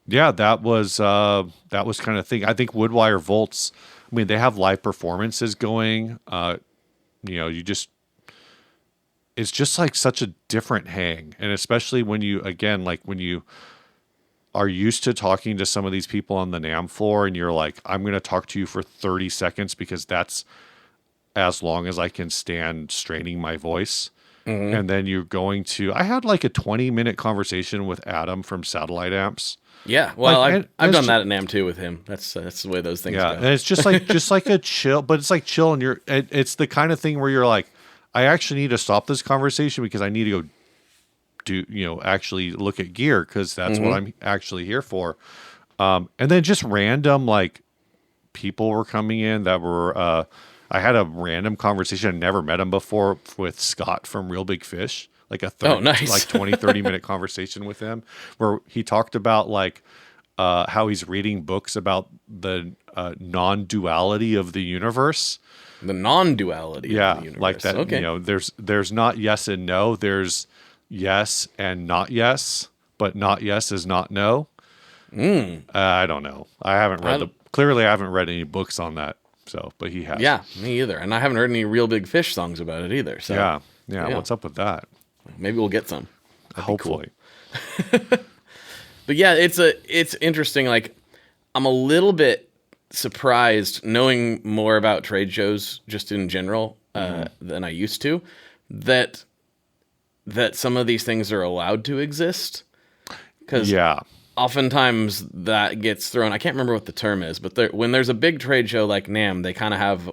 yeah, that was kind of thing. I think Woodwire Volts, I mean, they have live performances going. It's just like such a different hang, and especially when you are used to talking to some of these people on the NAMM floor, and you're like, I'm going to talk to you for 30 seconds because that's as long as I can stand straining my voice. And then you're I had like a 20-minute conversation with Adam from Satellite Amps.
Yeah. Well, I've done that at NAMM too with him. That's the way those things go.
And it's just like a chill, but it's like chill. And it's the kind of thing where you're like, I actually need to stop this conversation because I need to go actually look at gear, because that's what I'm actually here for. And then just random, like, people were coming in that were, I had a random conversation. I never met him before, with Scott from Real Big Fish, like a 30 minute conversation with him, where he talked about like, how he's reading books about the non-duality of the universe.
The non-duality of the universe.
Like that,
okay.
There's not yes and no. There's yes and not yes, but not yes is not no. I don't know. I haven't read any books on that. So, but he has.
Yeah, me either. And I haven't heard any Real Big Fish songs about it either. So
yeah. What's up with that?
Maybe we'll get some.
Hopefully.
Cool. But yeah, it's interesting. Like, I'm a little bit surprised, knowing more about trade shows just in general than I used to, that some of these things are allowed to exist. Because oftentimes that gets thrown. I can't remember what the term is, but when there's a big trade show like NAMM, they kind of have,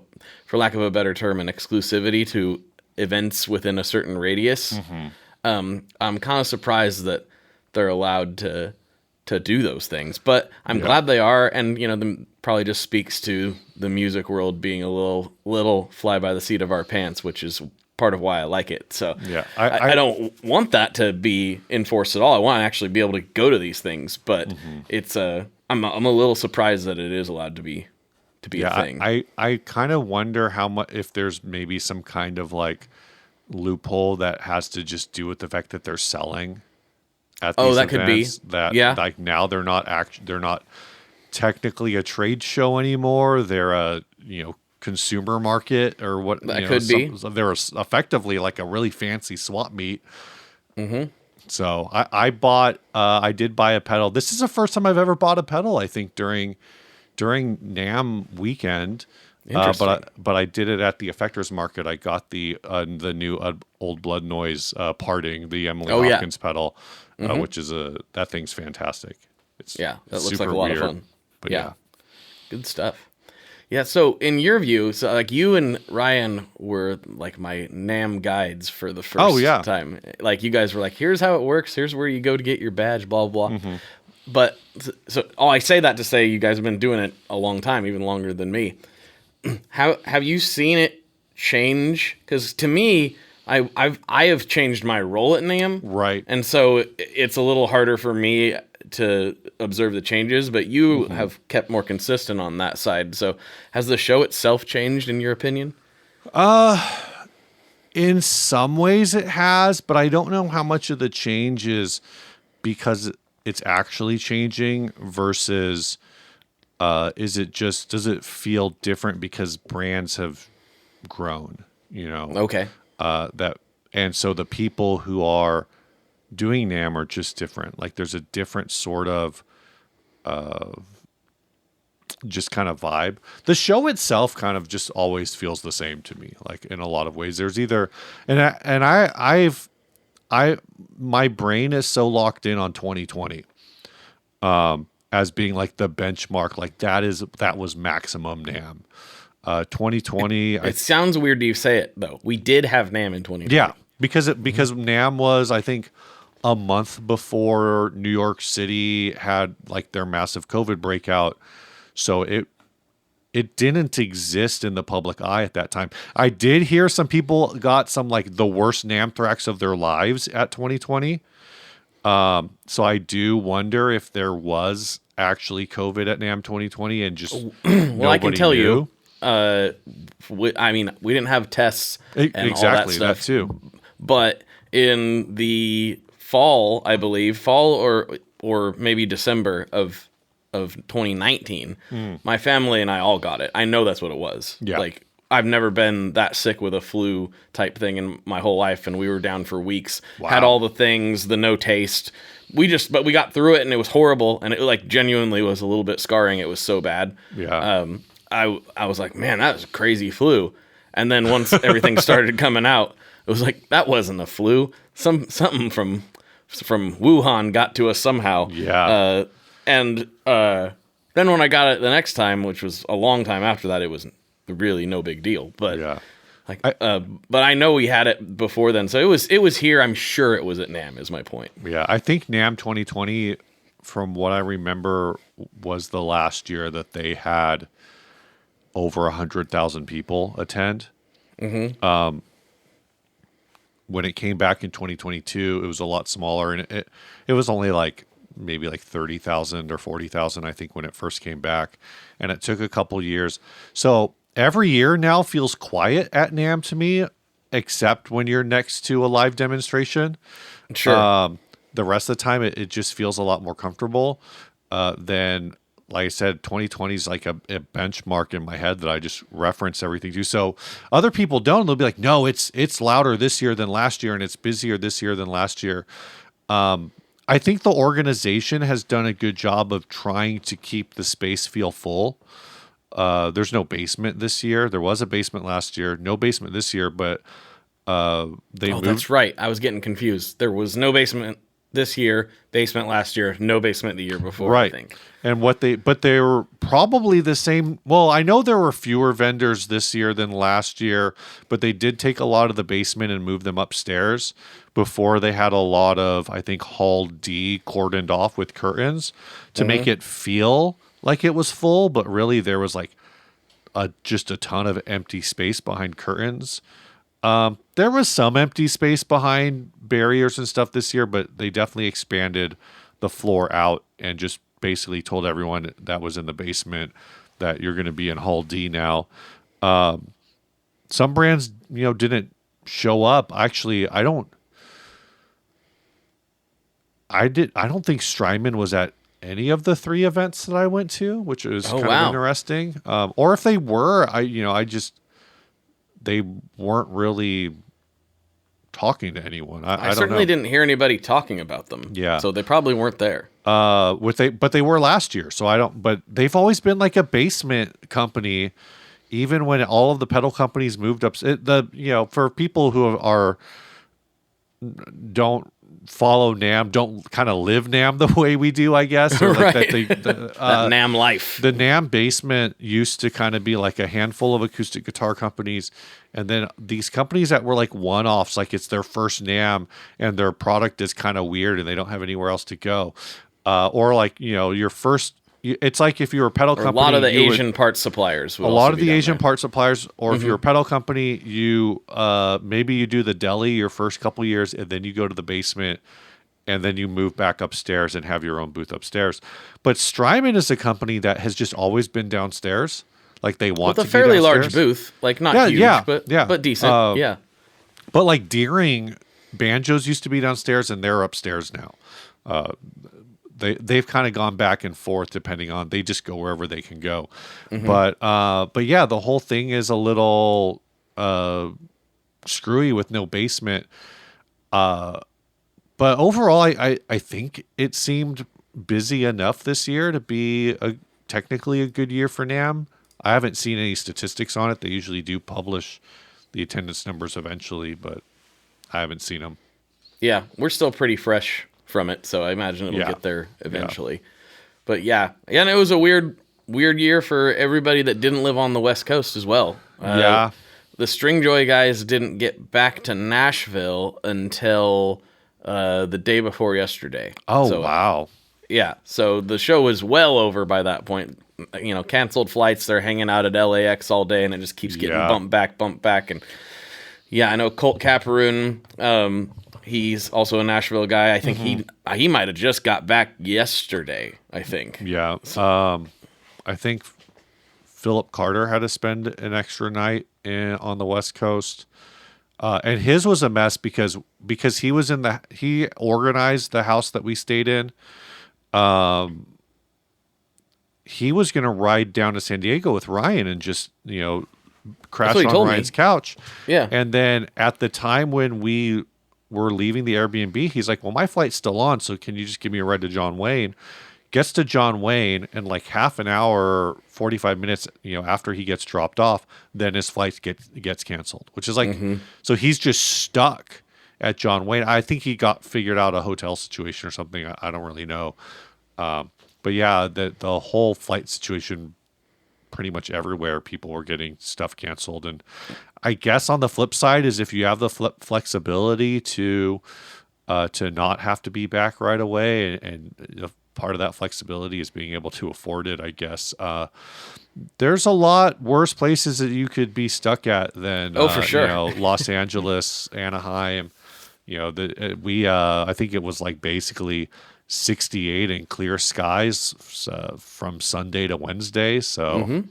for lack of a better term, an exclusivity to events within a certain radius. I'm kind of surprised that they're allowed to do those things, but I'm glad they are. And probably just speaks to the music world being a little fly by the seat of our pants, which is part of why I like it. So I don't want that to be enforced at all. I want to actually be able to go to these things, but I'm a little surprised that it is allowed to be a thing.
I kind of wonder how much, if there's maybe some kind of like loophole that has to just do with the fact that they're selling at these
that
events.
Could be.
That like now they're not technically a trade show anymore. They're a consumer market or what
That could be.
There was effectively like a really fancy swap meet.
Mm-hmm.
So I did buy a pedal. This is the first time I've ever bought a pedal, I think, during NAMM weekend. But I did it at the Effectors Market. I got the new Old Blood Noise parting, the Emily Hopkins pedal, which is that thing's fantastic.
That looks like a lot of fun.
But yeah,
good stuff. Yeah, so in your view, so like you and Ryan were like my NAMM guides for the first time. Like you guys were like, here's how it works. Here's where you go to get your badge, blah, blah. Mm-hmm. But so I say that to say you guys have been doing it a long time, even longer than me. How have you seen it change? Because to me, I have changed my role at NAMM.
Right.
And so it's a little harder for me to observe the changes, but you have kept more consistent on that side. So has the show itself changed in your opinion?
In some ways it has, but I don't know how much of the change is because it's actually changing versus does it feel different because brands have grown,
Okay.
And so the people who are doing NAMM are just different. Like there's a different sort of just kind of vibe. The show itself kind of just always feels the same to me. Like in a lot of ways, there's either my brain is so locked in on 2020 as being like the benchmark. Like that was maximum NAMM. 2020.
It sounds weird to say it though. We did have NAMM in 2020.
Yeah, because NAMM was, I think, a month before New York City had like their massive COVID breakout. So it didn't exist in the public eye at that time. I did hear some people got some like the worst NAMM of their lives at 2020. So I do wonder if there was actually COVID at NAMM 2020 and just
well, I can tell
knew.
We didn't have tests and
exactly
all that stuff.
That too.
But in the fall, I believe, or maybe December of 2019, my family and I all got it. I know that's what it was.
Yeah.
Like I've never been that sick with a flu type thing in my whole life, and we were down for weeks.
Wow.
Had all the things, the no taste. But we got through it, and it was horrible, and it like genuinely was a little bit scarring. It was so bad.
Yeah.
I was like, man, that was a crazy flu. And then once everything started coming out, it was like, that wasn't a flu. Something from Wuhan got to us somehow.
Yeah.
And then when I got it the next time, which was a long time after that, it was really no big deal. But
yeah.
But I know we had it before then, so it was here. I'm sure it was at NAMM. Is my point.
Yeah, I think NAMM 2020, from what I remember, was the last year that they had over 100,000 people attend. Mm-hmm. When it came back in 2022, it was a lot smaller, and it was only like maybe like 30,000 or 40,000, I think, when it first came back, and it took a couple years. So every year now feels quiet at NAMM to me, except when you're next to a live demonstration.
Sure.
The rest of the time, it just feels a lot more comfortable than, like I said, 2020 is like a benchmark in my head that I just reference everything to. So other people don't. They'll be like, no, it's louder this year than last year, and it's busier this year than last year. I think the organization has done a good job of trying to keep the space feel full. There's no basement this year. There was a basement last year. No basement this year, but they moved.
That's right. I was getting confused. There was no basement this year, basement last year, no basement the year before,
right.
I think.
And they were probably the same. Well, I know there were fewer vendors this year than last year, but they did take a lot of the basement and move them upstairs. Before they had a lot of, I think, Hall D cordoned off with curtains to make it feel like it was full, but really there was like just a ton of empty space behind curtains. There was some empty space behind barriers and stuff this year, but they definitely expanded the floor out and just basically told everyone that was in the basement that you're going to be in Hall D now. Some brands, didn't show up. Actually, I don't think Strymon was at any of the 3 events that I went to, which was kind of interesting. Or if they were, they weren't really talking to anyone. I
certainly
don't know.
didn't hear anybody talking about them.
Yeah.
So they probably weren't there.
But they were last year. So but they've always been like a basement company, even when all of the pedal companies moved up. For people who don't follow NAMM, don't kind of live NAMM the way we do, I guess. Or like
right. That NAMM life.
The NAMM basement used to kind of be like a handful of acoustic guitar companies. And then these companies that were like one-offs, like it's their first NAMM and their product is kind of weird and they don't have anywhere else to go. Or like, your first, it's like if you were a pedal company.
A lot of the Asian parts suppliers.
A lot of the Asian parts suppliers, or if you're a pedal company, you maybe you do the deli your first couple years, and then you go to the basement, and then you move back upstairs and have your own booth upstairs. But Strymon is a company that has just always been downstairs. Like they want
with
to
a fairly
be
large booth, like not huge, but decent.
But like Deering, Banjos used to be downstairs, and they're upstairs now. They've kind of gone back and forth depending on, they just go wherever they can go. But yeah, the whole thing is a little screwy with no basement. But overall, I think it seemed busy enough this year to be technically a good year for NAMM. I haven't seen any statistics on it. They usually do publish the attendance numbers eventually, but I haven't seen them.
Yeah, we're still pretty fresh from it, so I imagine it'll get there eventually. Yeah. But and it was a weird year for everybody that didn't live on the West Coast as well. The Stringjoy guys didn't get back to Nashville until the day before yesterday.
Oh, wow.
Yeah, so the show was well over by that point. Canceled flights. They're hanging out at LAX all day, and it just keeps getting bumped back. And I know Colt Caparoon. He's also a Nashville guy. I think he might have just got back yesterday, I think. Yeah.
I think Philip Carter had to spend an extra night on the West Coast. And his was a mess because he was he organized the house that we stayed in. He was going to ride down to San Diego with Ryan and just, crash on Ryan's couch.
Yeah.
And then at the time when we were leaving the Airbnb, he's like, well, my flight's still on, so can you just give me a ride to John Wayne? Gets to John Wayne, and like half an hour, 45 minutes, after he gets dropped off, then his flight gets canceled, which is like, so he's just stuck at John Wayne. I think he got figured out a hotel situation or something. I don't really know. But yeah, the whole flight situation, pretty much everywhere, people were getting stuff canceled. And I guess on the flip side is if you have the flexibility to not have to be back right away, and part of that flexibility is being able to afford it, I guess. There's a lot worse places that you could be stuck at than
for sure.
Los Angeles, Anaheim. I think it was like basically 68 and clear skies from Sunday to Wednesday. So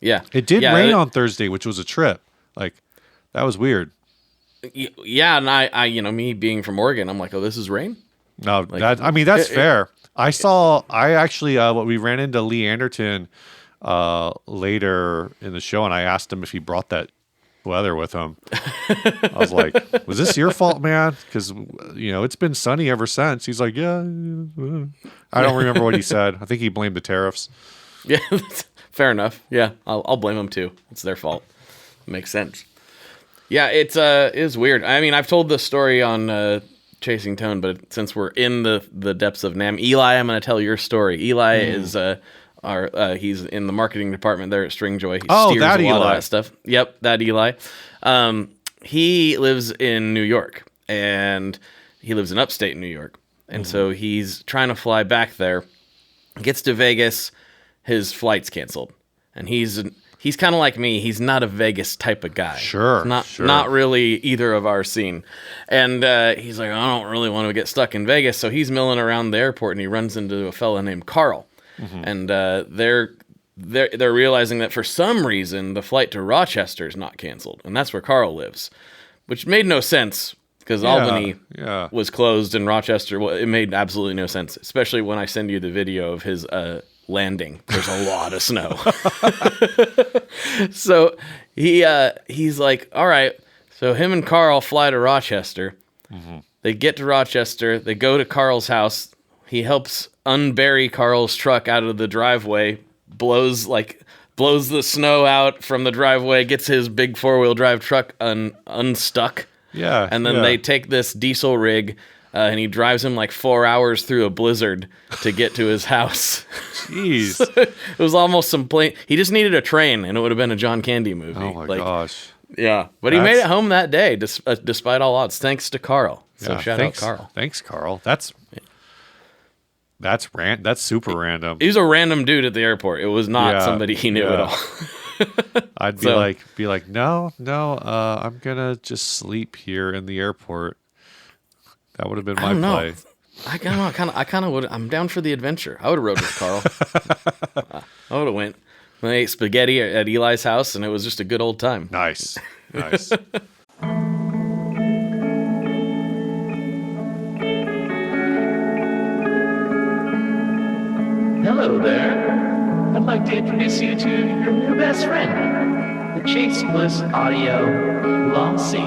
it did rain on Thursday, which was a trip. Like that was weird.
Yeah, and I me being from Oregon, I'm like, oh, this is rain.
No, that's fair. I actually we ran into Lee Anderton later in the show, and I asked him if he brought that weather with him. I was like, was this your fault, man? Because it's been sunny ever since. He's like, yeah. I don't remember what he said. I think he blamed the tariffs.
Yeah, fair enough. Yeah, I'll blame them too. It's their fault. Makes sense. Yeah, it is weird. I mean, I've told this story on Chasing Tone, but since we're in the depths of NAMM, Eli, I'm going to tell your story. Eli is he's in the marketing department there at Stringjoy. He steers
that
a lot
Eli.
of that stuff. Yep, that Eli. He lives in New York, and he lives in upstate New York. And so he's trying to fly back there. Gets to Vegas, his flight's canceled. And he's kind of like me. He's not a Vegas type of guy.
Sure.
Not really either of our scene. And he's like, I don't really want to get stuck in Vegas. So he's milling around the airport, and he runs into a fella named Carl. And they're realizing that for some reason the flight to Rochester is not canceled, and that's where Carl lives, which made no sense because Albany
Yeah.
was closed and Rochester, well, it made absolutely no sense, especially when I send you the video of his landing. There's a lot of snow. So he's like, all right, so him and Carl fly to Rochester. Mm-hmm. They get to Rochester. They go to Carl's house. He helps unbury Carl's truck out of the driveway, blows the snow out from the driveway, gets his big 4-wheel drive truck unstuck.
Yeah.
And then they take this diesel rig, and he drives him like 4 hours through a blizzard to get to his house.
Jeez.
So it was almost some plain. He just needed a train, and it would have been a John Candy movie.
Oh my gosh.
Yeah, but he made it home that day, despite all odds, thanks to Carl. So
Yeah,
shout out Carl.
Thanks, Carl. That's super random.
He was a random dude at the airport. It was not somebody he knew at all.
I'd be like, no, I'm gonna just sleep here in the airport. That would have been my play.
I kind of would. I'm down for the adventure. I would have rode with Carl. I would have went. I ate spaghetti at Eli's house, and it was just a good old time.
Nice.
Hello there. I'd like to introduce you to your new best friend, the Chase Bliss Audio Lossy.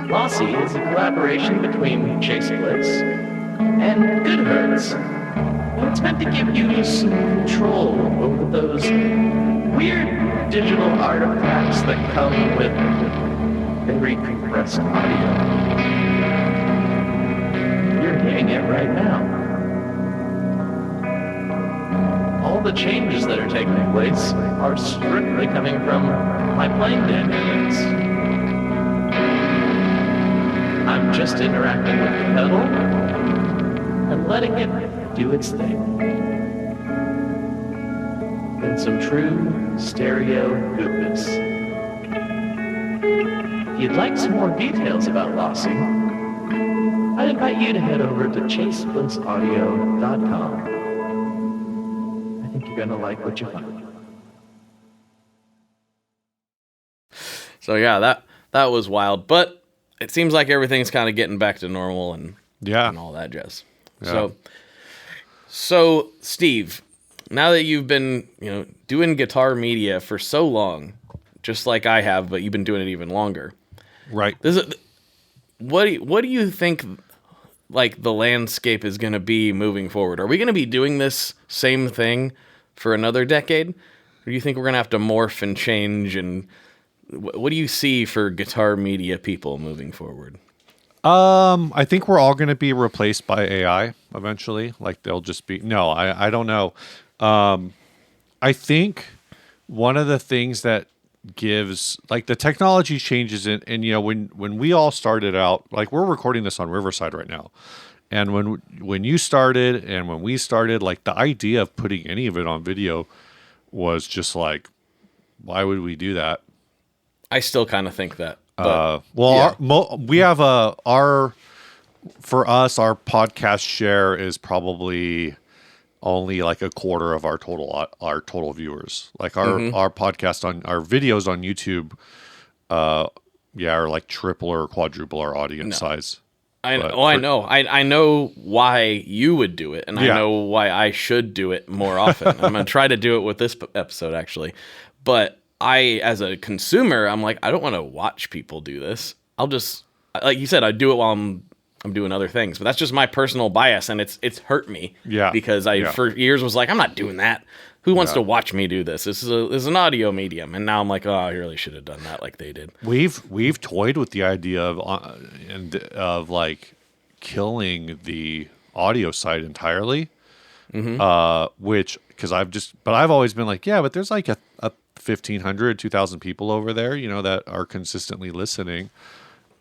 Lossy is a collaboration between Chase Bliss and Goodhertz. And it's meant to give you some control over those weird digital artifacts that come with very compressed audio. You're hearing it right now. All the changes that are taking place are strictly coming from my playing dead units. I'm just interacting with the pedal and letting it do its thing. In some true stereo goodness. If you'd like some more details about Lossy, I'd invite you to head over to chaseblissaudio.com. I think you're gonna like what you find.
So yeah, that was wild, but it seems like everything's kind of getting back to normal and all that jazz.
Yeah.
So Steve, now that you've been doing guitar media for so long, just like I have, but you've been doing it even longer,
Right.
What do you think? Like the landscape is going to be moving forward? Are we going to be doing this same thing for another decade? Or do you think we're going to have to morph and change? And what do you see for guitar media people moving forward?
I think we're all going to be replaced by AI eventually. Like they'll just be, no, I don't know. I think one of the things that gives, like, the technology changes and when we all started out, like, we're recording this on Riverside right now, and when you started and when we started, like, the idea of putting any of it on video was just like, why would we do that?
I still kind of think that.
We have for us, our podcast share is probably only like a quarter of our total viewers. Like our podcast on our videos on YouTube, are like triple or quadruple our audience size.
I know. I know why you would do it, and I know why I should do it more often. I'm gonna try to do it with this episode actually, but I, as a consumer, I'm like, I don't want to watch people do this. I'll just, like you said, I do it while I'm doing other things, but that's just my personal bias, and it's hurt me.
Yeah.
Because I for years was like, I'm not doing that. Who wants to watch me do this? This is an audio medium, and now I'm like, oh, I really should have done that like they did.
We've toyed with the idea of like killing the audio side entirely, which because I've always been like, but there's like a 1,500, 2,000 people over there, that are consistently listening.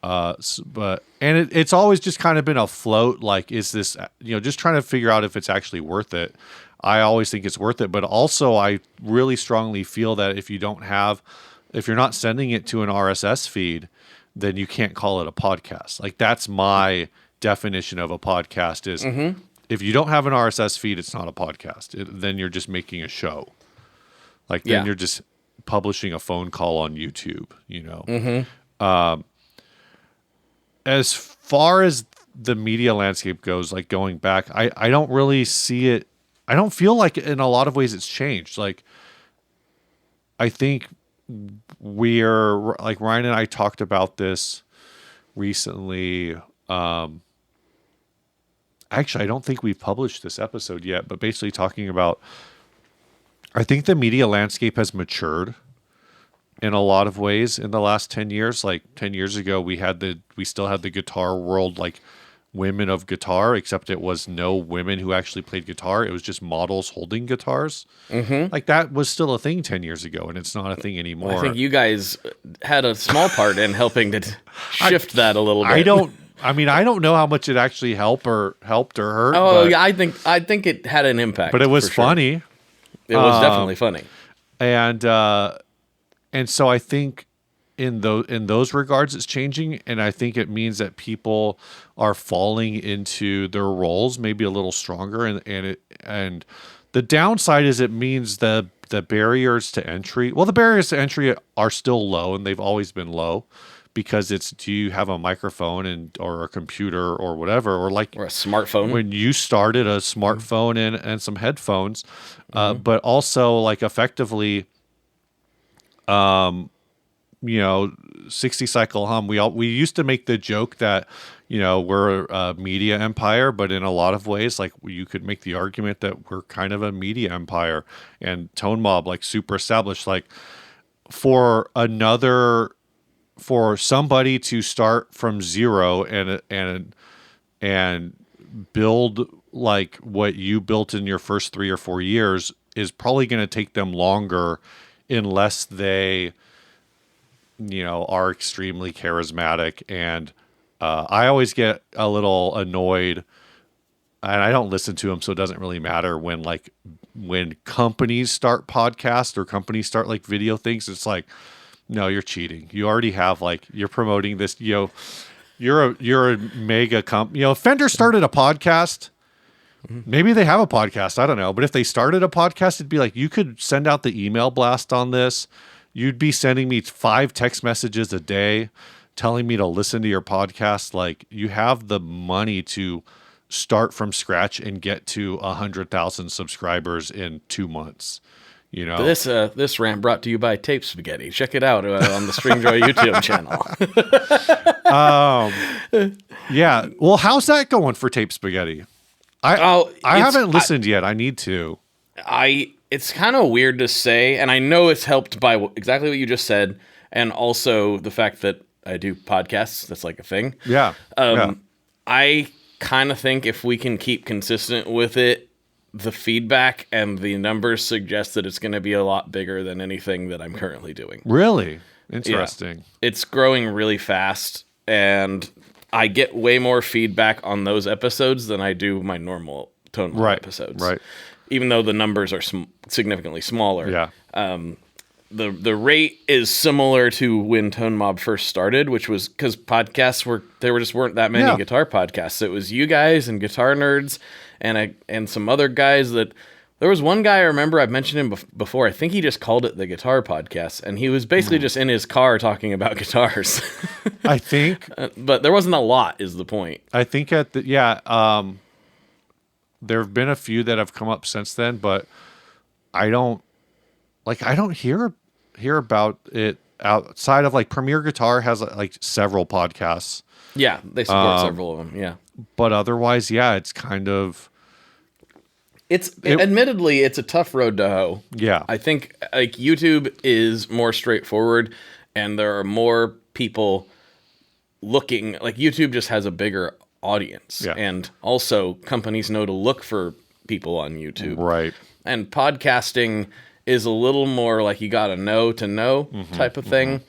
It's always just kind of been afloat. Like, is this, just trying to figure out if it's actually worth it. I always think it's worth it, but also I really strongly feel that if you're not sending it to an RSS feed, then you can't call it a podcast. Like, that's my definition of a podcast is if you don't have an RSS feed, it's not a podcast. Then you're just making a show. Like, then you're just publishing a phone call on YouTube, As far as the media landscape goes, like going back, I don't really see it. I don't feel like in a lot of ways it's changed. Like, I think we're like Ryan and I talked about this recently. Actually, I don't think we've published this episode yet, but basically talking about, I think the media landscape has matured in a lot of ways in the last 10 years. Like 10 years ago, we still had the guitar world, like women of guitar, except it was no women who actually played guitar. It was just models holding guitars. Mm-hmm. Like that was still a thing 10 years ago, and it's not a thing anymore.
Well, I think you guys had a small part in helping to shift that a little bit.
I don't know how much it actually helped or hurt.
Oh, yeah, I think it had an impact.
But it was funny.
It was definitely funny.
And so I think in those regards it's changing, and I think it means that people are falling into their roles maybe a little stronger, and the downside is it means the barriers to entry. Well, the barriers to entry are still low, and they've always been low. Because it's, do you have a microphone or a computer or whatever, or a
smartphone?
When you started, a smartphone and some headphones, but also like effectively, 60 cycle hum. We used to make the joke that we're a media empire, but in a lot of ways, like you could make the argument that we're kind of a media empire, and Tone Mob like super established. Like for somebody to start from zero and build like what you built in your first 3 or 4 years is probably going to take them longer unless they, are extremely charismatic. And I always get a little annoyed, and I don't listen to them, so it doesn't really matter when companies start podcasts or companies start like video things. It's like, no, you're cheating. You already have you're promoting this. You're a mega company. Fender started a podcast. Maybe they have a podcast. I don't know. But if they started a podcast, it'd be like you could send out the email blast on this. You'd be sending me 5 text messages a day, telling me to listen to your podcast. Like you have the money to start from scratch and get to 100,000 subscribers in 2 months.
This rant brought to you by Tape Spaghetti. Check it out on the Stringjoy YouTube channel.
Yeah. Well, how's that going for Tape Spaghetti? I haven't listened yet. I need to.
It's kind of weird to say, and I know it's helped by exactly what you just said, and also the fact that I do podcasts. That's like a thing.
Yeah.
I kind of think if we can keep consistent with it, the feedback and the numbers suggest that it's going to be a lot bigger than anything that I'm currently doing.
Really? Interesting.
Yeah. It's growing really fast, and I get way more feedback on those episodes than I do my normal Tone Mob episodes. Right. Even though the numbers are significantly smaller.
Yeah.
The rate is similar to when Tone Mob first started, which was because podcasts weren't that many guitar podcasts. It was you guys and guitar nerds and some other guys that. There was one guy I remember, I've mentioned him before. I think he just called it the Guitar Podcast, and he was basically just in his car talking about guitars.
I think,
but there wasn't a lot. Is the point?
I think there have been a few that have come up since then, but I don't hear about it outside of Premier Guitar has several podcasts.
Yeah, they support several of them. Yeah,
but otherwise, it's kind of.
Admittedly, it's a tough road to hoe.
Yeah.
I think YouTube is more straightforward, and there are more people looking. YouTube just has a bigger audience.
Yeah.
And also companies know to look for people on YouTube.
Right.
And podcasting is a little more you got to know type of thing.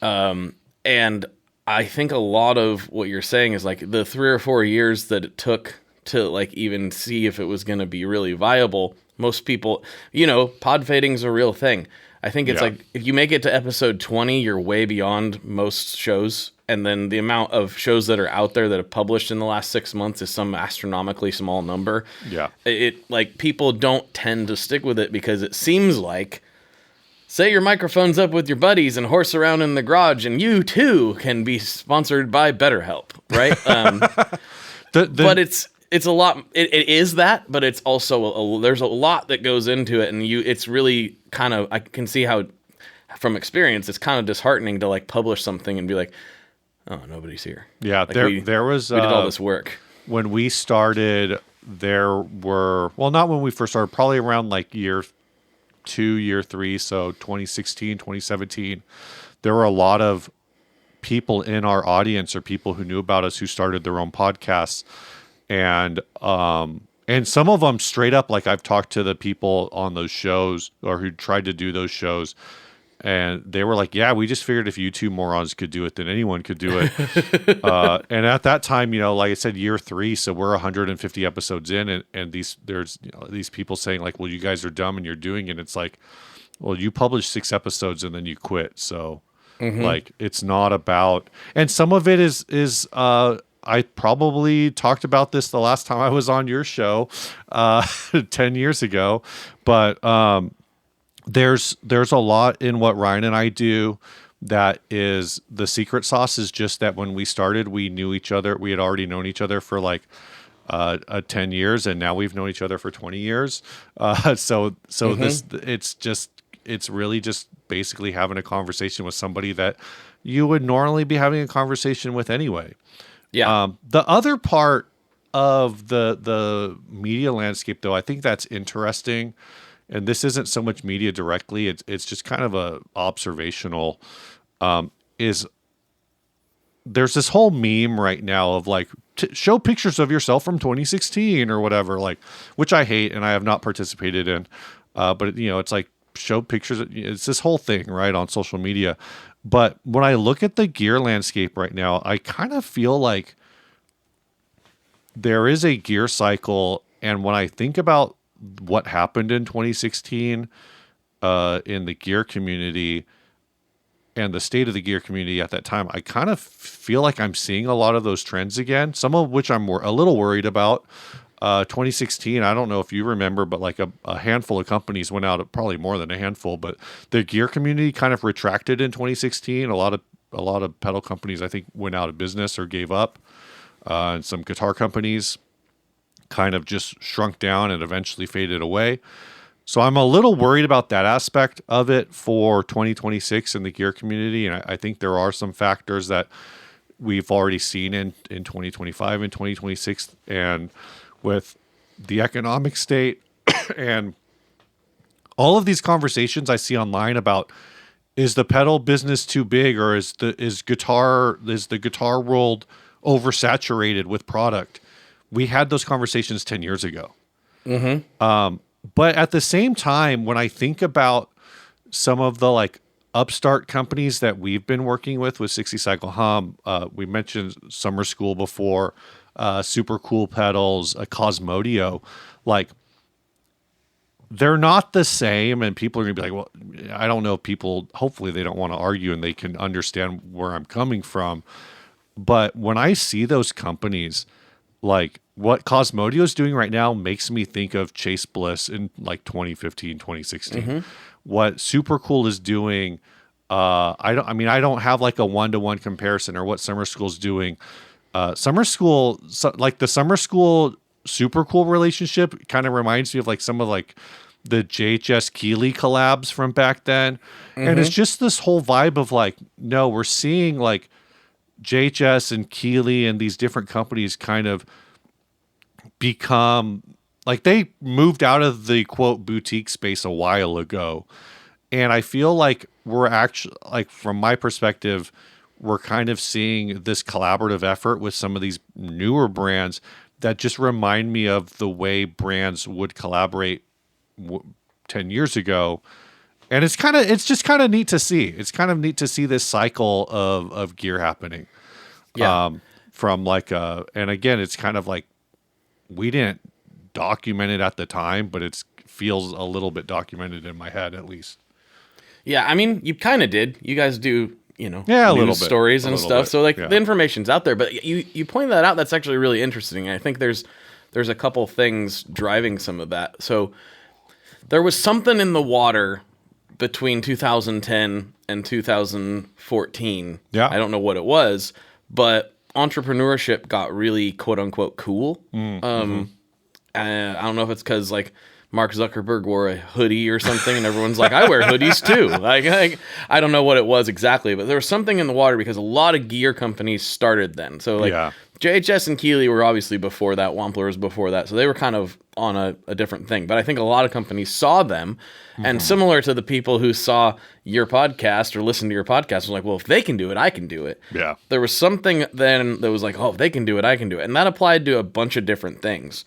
And I think a lot of what you're saying is the 3 or 4 years that it took to even see if it was going to be really viable. Most people, pod fading is a real thing. I think it's if you make it to episode 20, you're way beyond most shows. And then the amount of shows that are out there that have published in the last 6 months is some astronomically small number.
Yeah.
People don't tend to stick with it because it seems like Set your microphones up with your buddies and horse around in the garage, and you too can be sponsored by BetterHelp, right? But it's a lot. It is that, but it's also there's a lot that goes into it, and it's really kind of, I can see how, from experience, it's kind of disheartening to like publish something and be like, oh, nobody's here.
Yeah,
like
there
we
was
did all this work
when we started. There were, well, not when we first started, probably around like year 2, year 3, so 2016, 2017. There were a lot of people in our audience or people who knew about us who started their own podcasts, and some of them straight up, like I've talked to the people on those shows or who tried to do those shows, and they were like, yeah, we just figured if you two morons could do it, then anyone could do it. And at that time, like I said, year 3, so we're 150 episodes in, and there's these people saying like, well, you guys are dumb and you're doing it. It's like, well, you published 6 episodes and then you quit. So like, it's not about, and some of it is I probably talked about this the last time I was on your show 10 years ago, but there's a lot in what Ryan and I do that is the secret sauce. Is just that when we started, we knew each other. We had already known each other for like 10 years, and now we've known each other for 20 years. So it's really just basically having a conversation with somebody that you would normally be having a conversation with anyway.
Yeah.
The other part of the media landscape, though, I think that's interesting. And this isn't so much media directly, it's just kind of a observational, is there's this whole meme right now of like, show pictures of yourself from 2016 or whatever, like, which I hate and I have not participated in. But it's like, show pictures. It's this whole thing, right, on social media. But when I look at the gear landscape right now, I kind of feel like there is a gear cycle. And when I think about what happened in 2016 in the gear community and the state of the gear community at that time, I kind of feel like I'm seeing a lot of those trends again, some of which I'm a little worried about. 2016, I don't know if you remember, but like a handful of companies went out, probably more than a handful, but the gear community kind of retracted in 2016. A lot of pedal companies, I think, went out of business or gave up. And some guitar companies kind of just shrunk down and eventually faded away. So I'm a little worried about that aspect of it for 2026 in the gear community. And I think there are some factors that we've already seen in 2025 and 2026. And with the economic state and all of these conversations I see online about, is the pedal business too big, or is the guitar world oversaturated with product? We had those conversations 10 years ago. But at the same time, when I think about some of the like upstart companies that we've been working with 60 Cycle Hum, we mentioned Summer School before, Super Cool Pedals, Cosmodio, like, they're not the same. And people are going to be like, well, I don't know if people, hopefully they don't want to argue and they can understand where I'm coming from. But when I see those companies, like what Cosmodio is doing right now makes me think of Chase Bliss in like 2015, 2016. What Super Cool is doing, I don't have like a one-to-one comparison, or what Summer School's doing. Summer School, like the Summer School Super Cool relationship kind of reminds me of like some of like the JHS Keeley collabs from back then. And it's just this whole vibe of like, no, we're seeing like JHS and Keeley and these different companies kind of become like, they moved out of the quote boutique space a while ago. And I feel like we're actually, like, from my perspective, we're kind of seeing this collaborative effort with some of these newer brands that just remind me of the way brands would collaborate 10 years ago. And it's just kind of neat to see. It's kind of neat to see this cycle of gear happening.
Yeah.
From like, and again, it's kind of like, we didn't document it at the time, but it feels a little bit documented in my head, at least.
Yeah. I mean, you kind of did. You guys do,
a little bit.
Stories and stuff.
Bit.
So like,
yeah.
The information's out there, but you point that out. That's actually really interesting. I think there's a couple things driving some of that. So there was something in the water between 2010 and 2014.
Yeah.
I don't know what it was, but entrepreneurship got really quote unquote cool. And I don't know if it's because like Mark Zuckerberg wore a hoodie or something, and everyone's like, I wear hoodies too. Like, I don't know what it was exactly, but there was something in the water because a lot of gear companies started then. So like JHS and Keeley were obviously before that. Wampler was before that. So they were kind of on a different thing. But I think a lot of companies saw them, and similar to the people who saw your podcast or listened to your podcast, was like, well, if they can do it, I can do it.
Yeah.
There was something then that was like, oh, if they can do it, I can do it. And that applied to a bunch of different things,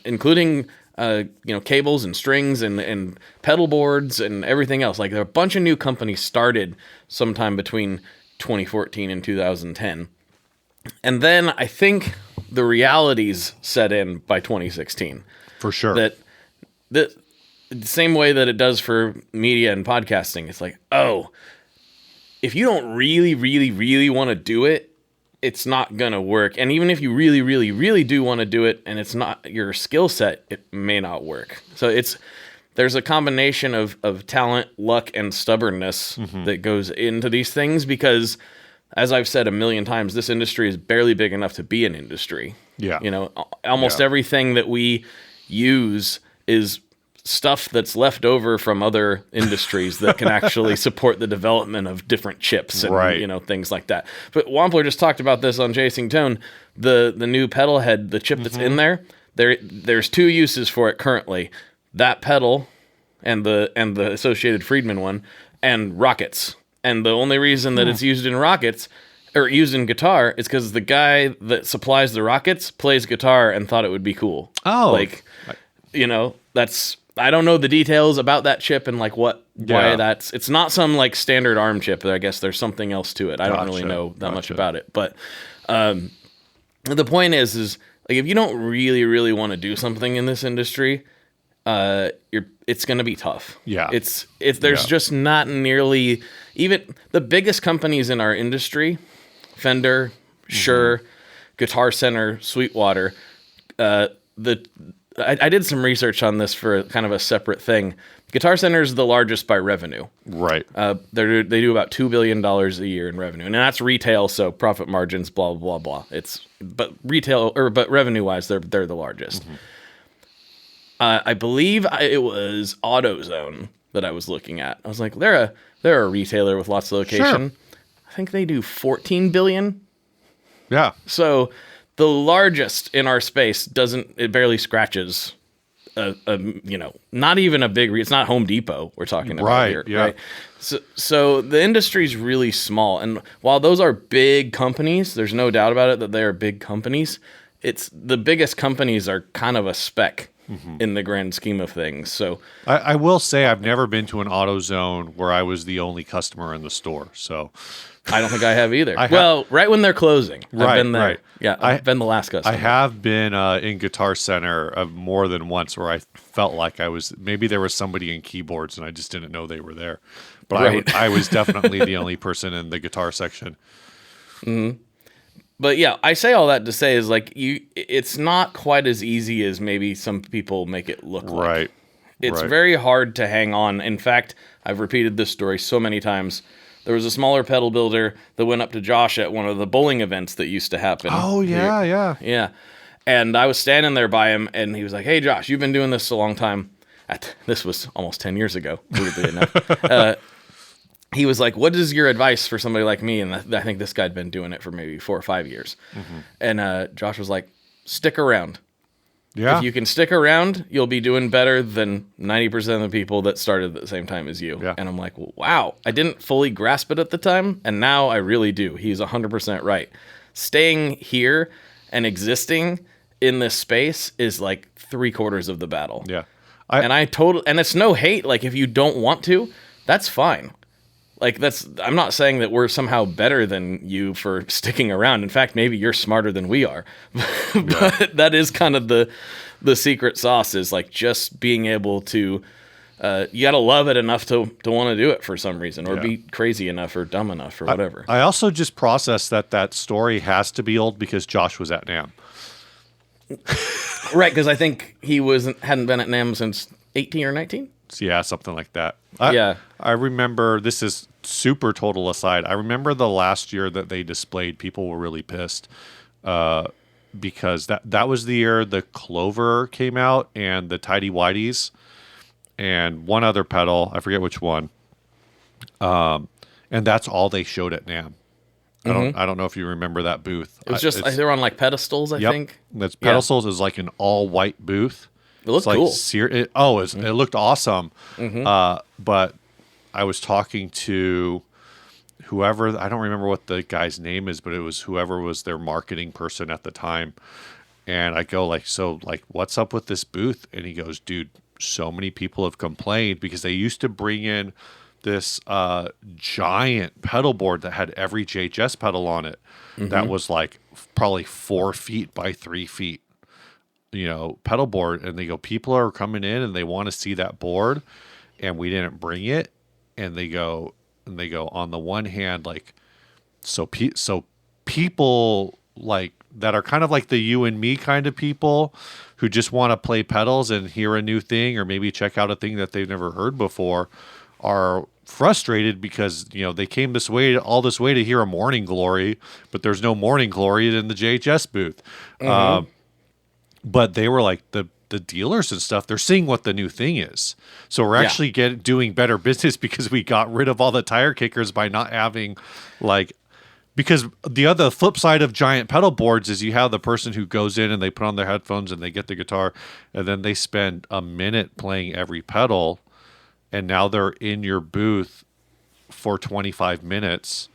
including cables and strings and pedal boards and everything else. Like, there are a bunch of new companies started sometime between 2014 and 2010. And then I think the realities set in by 2016.
For sure.
That the same way that it does for media and podcasting, it's like, oh, if you don't really, really, really want to do it, it's not going to work. And even if you really, really, really do want to do it and it's not your skill set, it may not work. So there's a combination of talent, luck, and stubbornness that goes into these things because, as I've said a million times, this industry is barely big enough to be an industry.
Yeah.
Almost everything that we use is stuff that's left over from other industries that can actually support the development of different chips and things like that. But Wampler just talked about this on Chasing Tone. The new pedal head, the chip that's in there's two uses for it currently. That pedal and the associated Friedman one and rockets. And the only reason that it's used in rockets or used in guitar is because the guy that supplies the rockets plays guitar and thought it would be cool.
Oh.
That's, I don't know the details about that chip and like why it's not some like standard ARM chip. I guess there's something else to it. I don't really know that much about it. But the point is like, if you don't really, really want to do something in this industry, it's going to be tough.
Yeah.
There's just not nearly, even the biggest companies in our industry, Fender, Shure, Guitar Center, Sweetwater, I did some research on this for kind of a separate thing. Guitar Center is the largest by revenue.
Right.
They do about $2 billion a year in revenue, and that's retail, so profit margins, blah blah blah. But revenue wise, they're the largest. I believe it was AutoZone that I was looking at. I was like, they're a retailer with lots of location. Sure. I think they do 14 billion.
Yeah.
So the largest in our space it barely scratches not even a big, it's not Home Depot we're talking about here.
Yeah.
Right. So the industry's really small. And while those are big companies, there's no doubt about it that they are big companies. It's the biggest companies are kind of a speck in the grand scheme of things. So
I will say I've never been to an AutoZone where I was the only customer in the store. So
I don't think I have either. Right when they're closing. I've been there.
Right.
Yeah, I've been the last customer.
I have been in Guitar Center more than once where I felt like maybe there was somebody in keyboards and I just didn't know they were there. But I was definitely the only person in the guitar section.
But yeah, I say all that to say is like it's not quite as easy as maybe some people make it look like.
Right.
It's very hard to hang on. In fact, I've repeated this story so many times. There was a smaller pedal builder that went up to Josh at one of the bowling events that used to happen.
Oh, yeah.
Yeah. And I was standing there by him, and he was like, hey, Josh, you've been doing this a long time. This was almost 10 years ago, weirdly enough. He was like, what is your advice for somebody like me? And I think this guy had been doing it for maybe 4 or 5 years. And Josh was like, stick around.
Yeah.
If you can stick around, you'll be doing better than 90% of the people that started at the same time as you.
Yeah.
And I'm like, wow, I didn't fully grasp it at the time, and now I really do. He's 100% right. Staying here and existing in this space is like 3/4 of the battle.
Yeah.
And it's no hate. Like, if you don't want to, that's fine. Like, I'm not saying that we're somehow better than you for sticking around. In fact, maybe you're smarter than we are. But that is kind of the secret sauce, is like just being able to, you got to love it enough to want to do it for some reason, or be crazy enough or dumb enough or whatever.
I also just processed that story has to be old because Josh was at NAMM.
Right, because I think he hadn't been at NAMM since 18 or 19.
Yeah, something like that. I remember, this is super total aside. I remember the last year that they displayed, people were really pissed because that was the year the Clover came out and the Tidy Whities and one other pedal. I forget which one. And that's all they showed at NAMM. I don't know if you remember that booth.
It was just they were on like pedestals, I think.
That's pedestals is like an all white booth.
It looked
like
cool.
It looked awesome. But I was talking to whoever, I don't remember what the guy's name is, but it was whoever was their marketing person at the time. And I go like, so like, what's up with this booth? And he goes, dude, so many people have complained because they used to bring in this giant pedal board that had every JHS pedal on it. That was like probably 4 feet by 3 feet. Pedal board, and they go, people are coming in and they want to see that board, and we didn't bring it. And they go, on the one hand, like, so people like that are kind of like the you and me kind of people who just want to play pedals and hear a new thing, or maybe check out a thing that they've never heard before, are frustrated because they came all this way to hear a Morning Glory, but there's no Morning Glory in the JHS booth. But they were like the dealers and stuff, they're seeing what the new thing is. So we're actually doing better business because we got rid of all the tire kickers by not having because the other flip side of giant pedal boards is you have the person who goes in and they put on their headphones and they get the guitar and then they spend a minute playing every pedal, and now they're in your booth for 25 minutes.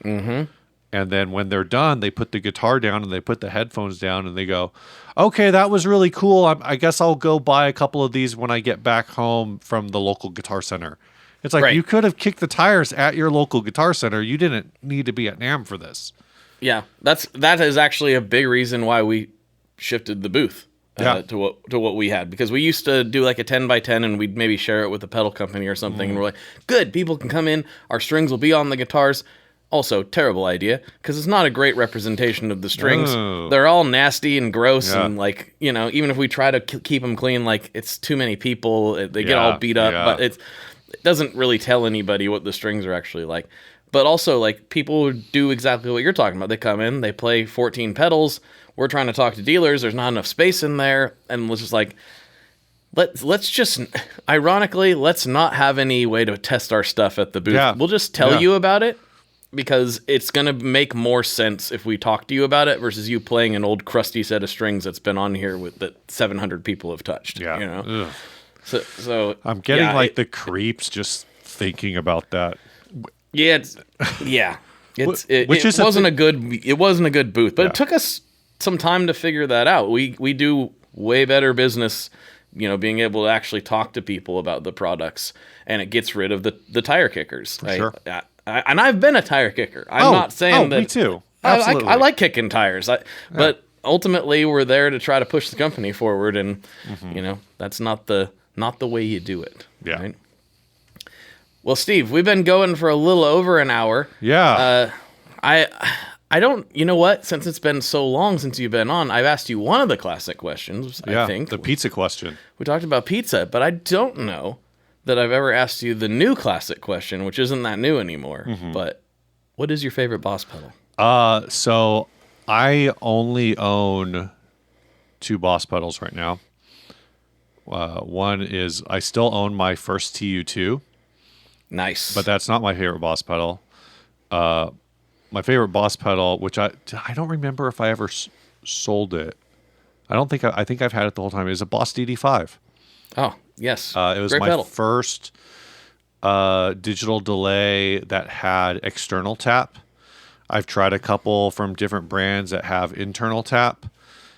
And then when they're done, they put the guitar down and they put the headphones down and they go, okay, that was really cool. I guess I'll go buy a couple of these when I get back home from the local guitar center. It's like, you could have kicked the tires at your local guitar center. You didn't need to be at NAMM for this.
Yeah, that is actually a big reason why we shifted the booth to what we had, because we used to do like a 10x10 and we'd maybe share it with a pedal company or something. And we're like, good, people can come in, our strings will be on the guitars. Also, terrible idea, because it's not a great representation of the strings. They're all nasty and gross, and even if we try to keep them clean, like, it's too many people. They get all beat up, but it doesn't really tell anybody what the strings are actually like. But also, like, people would do exactly what you're talking about. They come in, they play 14 pedals. We're trying to talk to dealers. There's not enough space in there, and it's just like, let's just, ironically, let's not have any way to test our stuff at the booth. We'll just tell you about it, because it's going to make more sense if we talk to you about it versus you playing an old crusty set of strings that's been on here that 700 people have touched. So I'm
getting the creeps just thinking about that.
It wasn't a good booth, but it took us some time to figure that out. We do way better business, being able to actually talk to people about the products, and it gets rid of the tire kickers.
Sure.
And I've been a tire kicker. I'm not saying that.
Me too.
I like kicking tires. But ultimately, we're there to try to push the company forward, and that's not the way you do it.
Yeah.
Right? Well, Steve, we've been going for a little over an hour.
Yeah.
I don't. You know what? Since it's been so long since you've been on, I've asked you one of the classic questions. I think
the pizza question.
We talked about pizza, but I don't know that I've ever asked you the new classic question, which isn't that new anymore. But what is your favorite Boss pedal?
So I only own 2 Boss pedals right now. One is, I still own my first TU2.
Nice.
But that's not my favorite Boss pedal. My favorite Boss pedal, which I don't remember if I ever sold it. I think I've had it the whole time, is a Boss DD5.
Oh, yes.
It was
Great
my
pedal.
first digital delay that had external tap. I've tried a couple from different brands that have internal tap.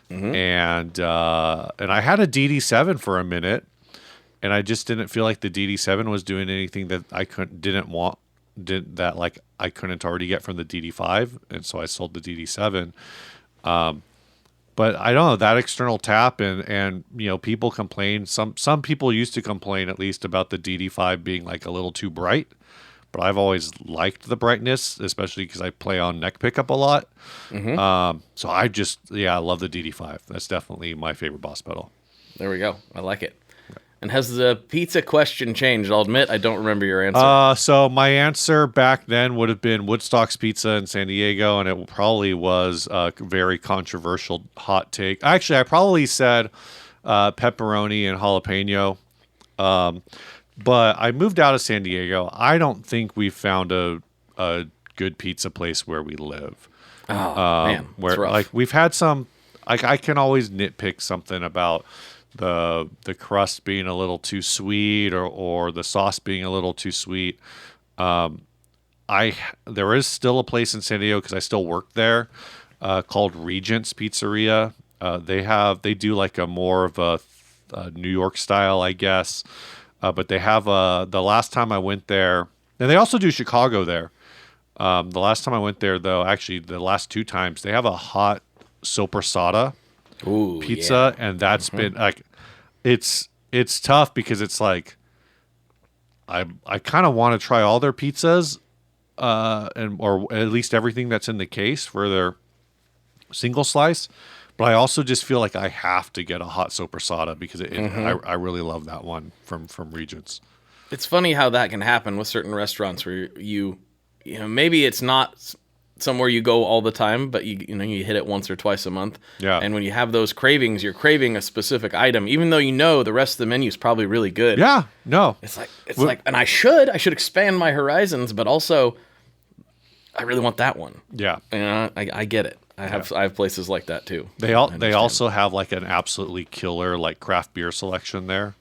And I had a DD7 for a minute, and I just didn't feel like the DD7 was doing anything that I couldn't already get from the DD5, and so I sold the DD7. But I don't know, that external tap and people complain. Some people used to complain, at least, about the DD5 being like a little too bright. But I've always liked the brightness, especially because I play on neck pickup a lot. So I love the DD5. That's definitely my favorite Boss pedal.
There we go. I like it. And has the pizza question changed? I'll admit I don't remember your answer.
So my answer back then would have been Woodstock's Pizza in San Diego, and it probably was a very controversial hot take. Actually, I probably said pepperoni and jalapeno. But I moved out of San Diego. I don't think we found a good pizza place where we live.
Oh, man,
where
it's rough.
like we've had some. Like I can always nitpick something about the crust being a little too sweet or the sauce being a little too sweet. There is still a place in San Diego because I still work there called Regent's Pizzeria. They do like a more of a New York style, I guess. But they have the last time I went there, and they also do Chicago there. The last time I went there, though, actually the last 2 times, they have a hot soppressata pizza, and that's been like, it's tough because it's like, I kind of want to try all their pizzas, or at least everything that's in the case for their single slice. But I also just feel like I have to get a hot soppressata because I really love that one from Regents.
It's funny how that can happen with certain restaurants where you know, maybe it's not somewhere you go all the time, but you hit it once or twice a month.
Yeah.
And when you have those cravings, you're craving a specific item, even though you know the rest of the menu is probably really good.
Yeah. No.
It's like, and I should expand my horizons, but also I really want that one.
Yeah.
And I get it. I have places like that too.
They also have like an absolutely killer like craft beer selection there.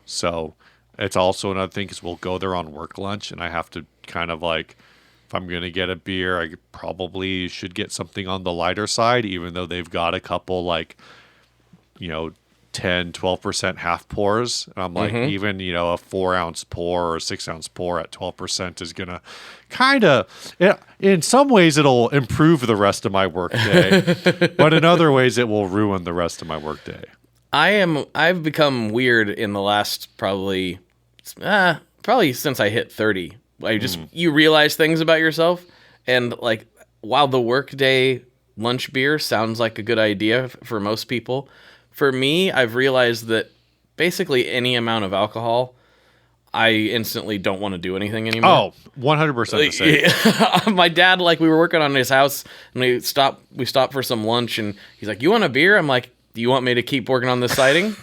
So it's also another thing because we'll go there on work lunch, and I have to kind of like, if I'm going to get a beer, I probably should get something on the lighter side, even though they've got a couple like, 10, 12% half pours. And I'm like, even, a 4-ounce pour or a 6-ounce pour at 12% is going to kind of, in some ways it'll improve the rest of my work day, but in other ways it will ruin the rest of my work day.
I've become weird in the last probably since I hit 30. You realize things about yourself, and like, while the workday lunch beer sounds like a good idea for most people, for me, I've realized that basically any amount of alcohol, I instantly don't want to do anything anymore.
Oh, 100% the same.
My dad, like, we were working on his house, and we stopped for some lunch, and he's like, "You want a beer?" I'm like, "Do you want me to keep working on this siding?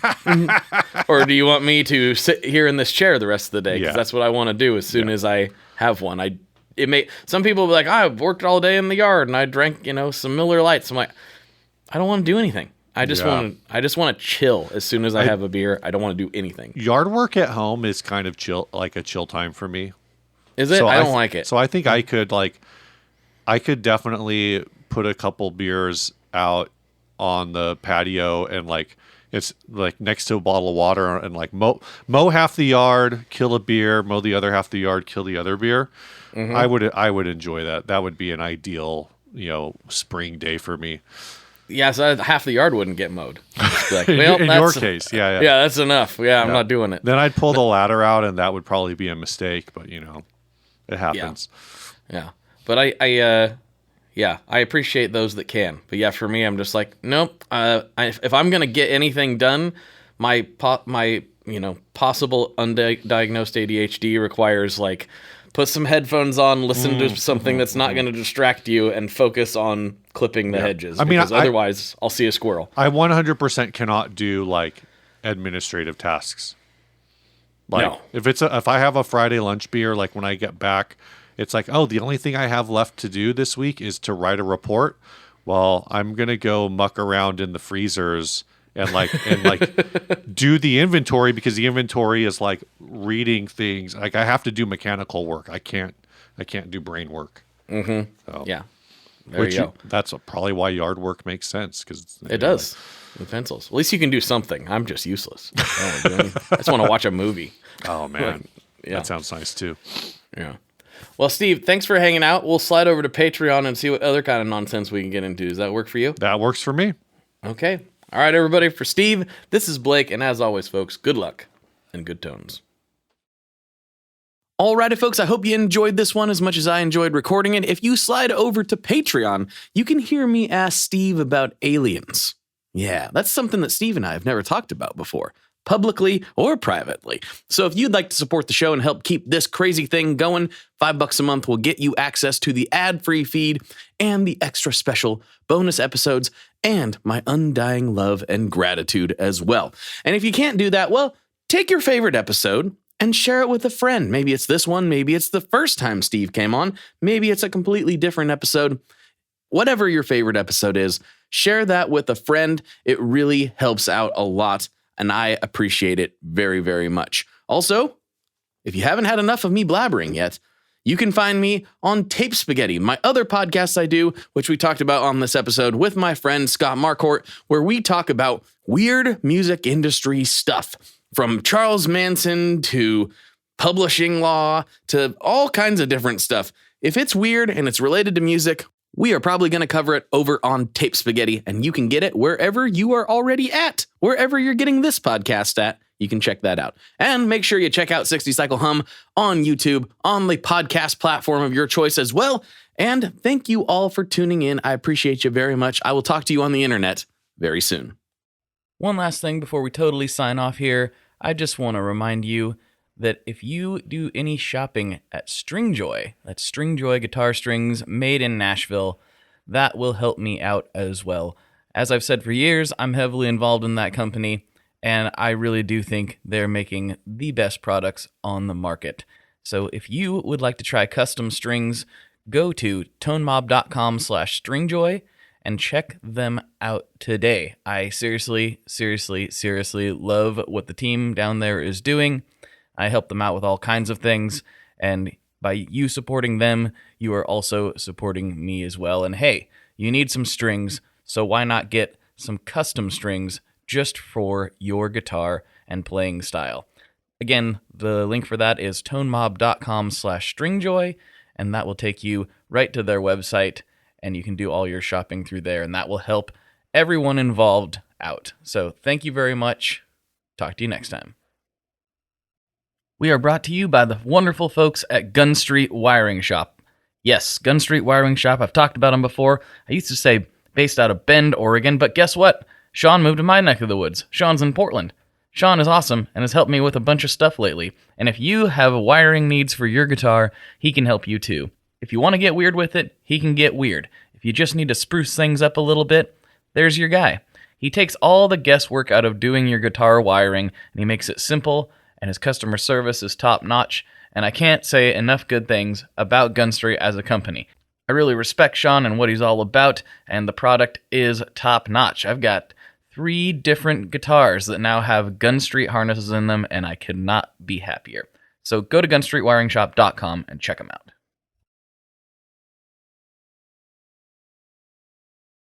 Or do you want me to sit here in this chair the rest of the day?" Because that's what I want to do as soon as I have one. Some people will be like, "I've worked all day in the yard and I drank, some Miller Lights." I'm like, I don't want to do anything. I just want to chill as soon as I have a beer. I don't want to do anything.
Yard work at home is kind of chill, like a chill time for me.
Is it? So I don't like it.
So I think I could definitely put a couple beers out on the patio, and like it's like next to a bottle of water, and like mow half the yard, kill a beer, mow the other half of the yard, kill the other beer. I would enjoy that. That would be an ideal, spring day for me.
Yeah, so half the yard wouldn't get mowed. Like,
well, in your case, yeah,
that's enough. Yeah, I'm not doing it.
Then I'd pull the ladder out, and that would probably be a mistake, but it happens.
Yeah. But I appreciate those that can. But yeah, for me, I'm just like, nope. If I'm gonna get anything done, my possible undiagnosed ADHD requires like, put some headphones on, listen to something that's not going to distract you, and focus on clipping the hedges. Because otherwise, I'll see a squirrel.
I 100% cannot do like administrative tasks. Like,
no.
If I have a Friday lunch beer, like when I get back, it's like, oh, the only thing I have left to do this week is to write a report. Well, I'm gonna go muck around in the freezers and do the inventory, because the inventory is like reading things. Like, I have to do mechanical work. I can't do brain work.
Mm-hmm. So, yeah. There you go.
That's probably why yard work makes sense, because
it does. With pencils. At least you can do something. I'm just useless. I just want to watch a movie.
Oh man, that sounds nice too.
Yeah. Well, Steve, thanks for hanging out. We'll slide over to Patreon and see what other kind of nonsense we can get into. Does that work for you?
That works for me.
Okay. All right, everybody. For Steve, this is Blake, and as always, folks, good luck and good tones. Alrighty, folks, I hope you enjoyed this one as much as I enjoyed recording it. If you slide over to Patreon, you can hear me ask Steve about aliens. Yeah, that's something that Steve and I have never talked about before. publicly or privately. So if you'd like to support the show and help keep this crazy thing going, $5 a month will get you access to the ad-free feed and the extra special bonus episodes and my undying love and gratitude as well. And if you can't do that, well, take your favorite episode and share it with a friend. Maybe it's this one, maybe it's the first time Steve came on, maybe it's a completely different episode. Whatever your favorite episode is, share that with a friend. It really helps out a lot, and I appreciate it very, very much. Also, if you haven't had enough of me blabbering yet, you can find me on Tape Spaghetti, my other podcast I do, which we talked about on this episode with my friend Scott Marcourt, where we talk about weird music industry stuff, from Charles Manson to publishing law to all kinds of different stuff. If it's weird and it's related to music, we are probably going to cover it over on Tape Spaghetti, and you can get it wherever you are already at. Wherever you're getting this podcast at, you can check that out. And make sure you check out 60 Cycle Hum on YouTube, on the podcast platform of your choice as well. And thank you all for tuning in. I appreciate you very much. I will talk to you on the internet very soon.
One last thing before we totally sign off here, I just want to remind you that if you do any shopping at Stringjoy, that's Stringjoy guitar strings made in Nashville, that will help me out as well. As I've said for years, I'm heavily involved in that company, and I really do think they're making the best products on the market. So if you would like to try custom strings, go to tonemob.com/stringjoy and check them out today. I seriously love what the team down there is doing. I help them out with all kinds of things, and by you supporting them, you are also supporting me as well. And hey, you need some strings, so why not get some custom strings just for your guitar and playing style? Again, the link for that is tonemob.com/stringjoy, and that will take you right to their website, and you can do all your shopping through there, and that will help everyone involved out. So thank you very much. Talk to you next time. We are brought to you by the wonderful folks at Gun Street Wiring Shop. Yes, Gun Street Wiring Shop. I've talked about them before. I used to say based out of Bend, Oregon, but guess what? Sean moved to my neck of the woods. Sean's in Portland. Sean is awesome and has helped me with a bunch of stuff lately. And if you have wiring needs for your guitar, he can help you too. If you want to get weird with it, he can get weird. If you just need to spruce things up a little bit, there's your guy. He takes all the guesswork out of doing your guitar wiring, and he makes it simple, and his customer service is top-notch, and I can't say enough good things about Gun Street as a company. I really respect Sean and what he's all about, and the product is top-notch. I've got 3 different guitars that now have Gun Street harnesses in them, and I could not be happier. So go to gunstreetwiringshop.com and check them out.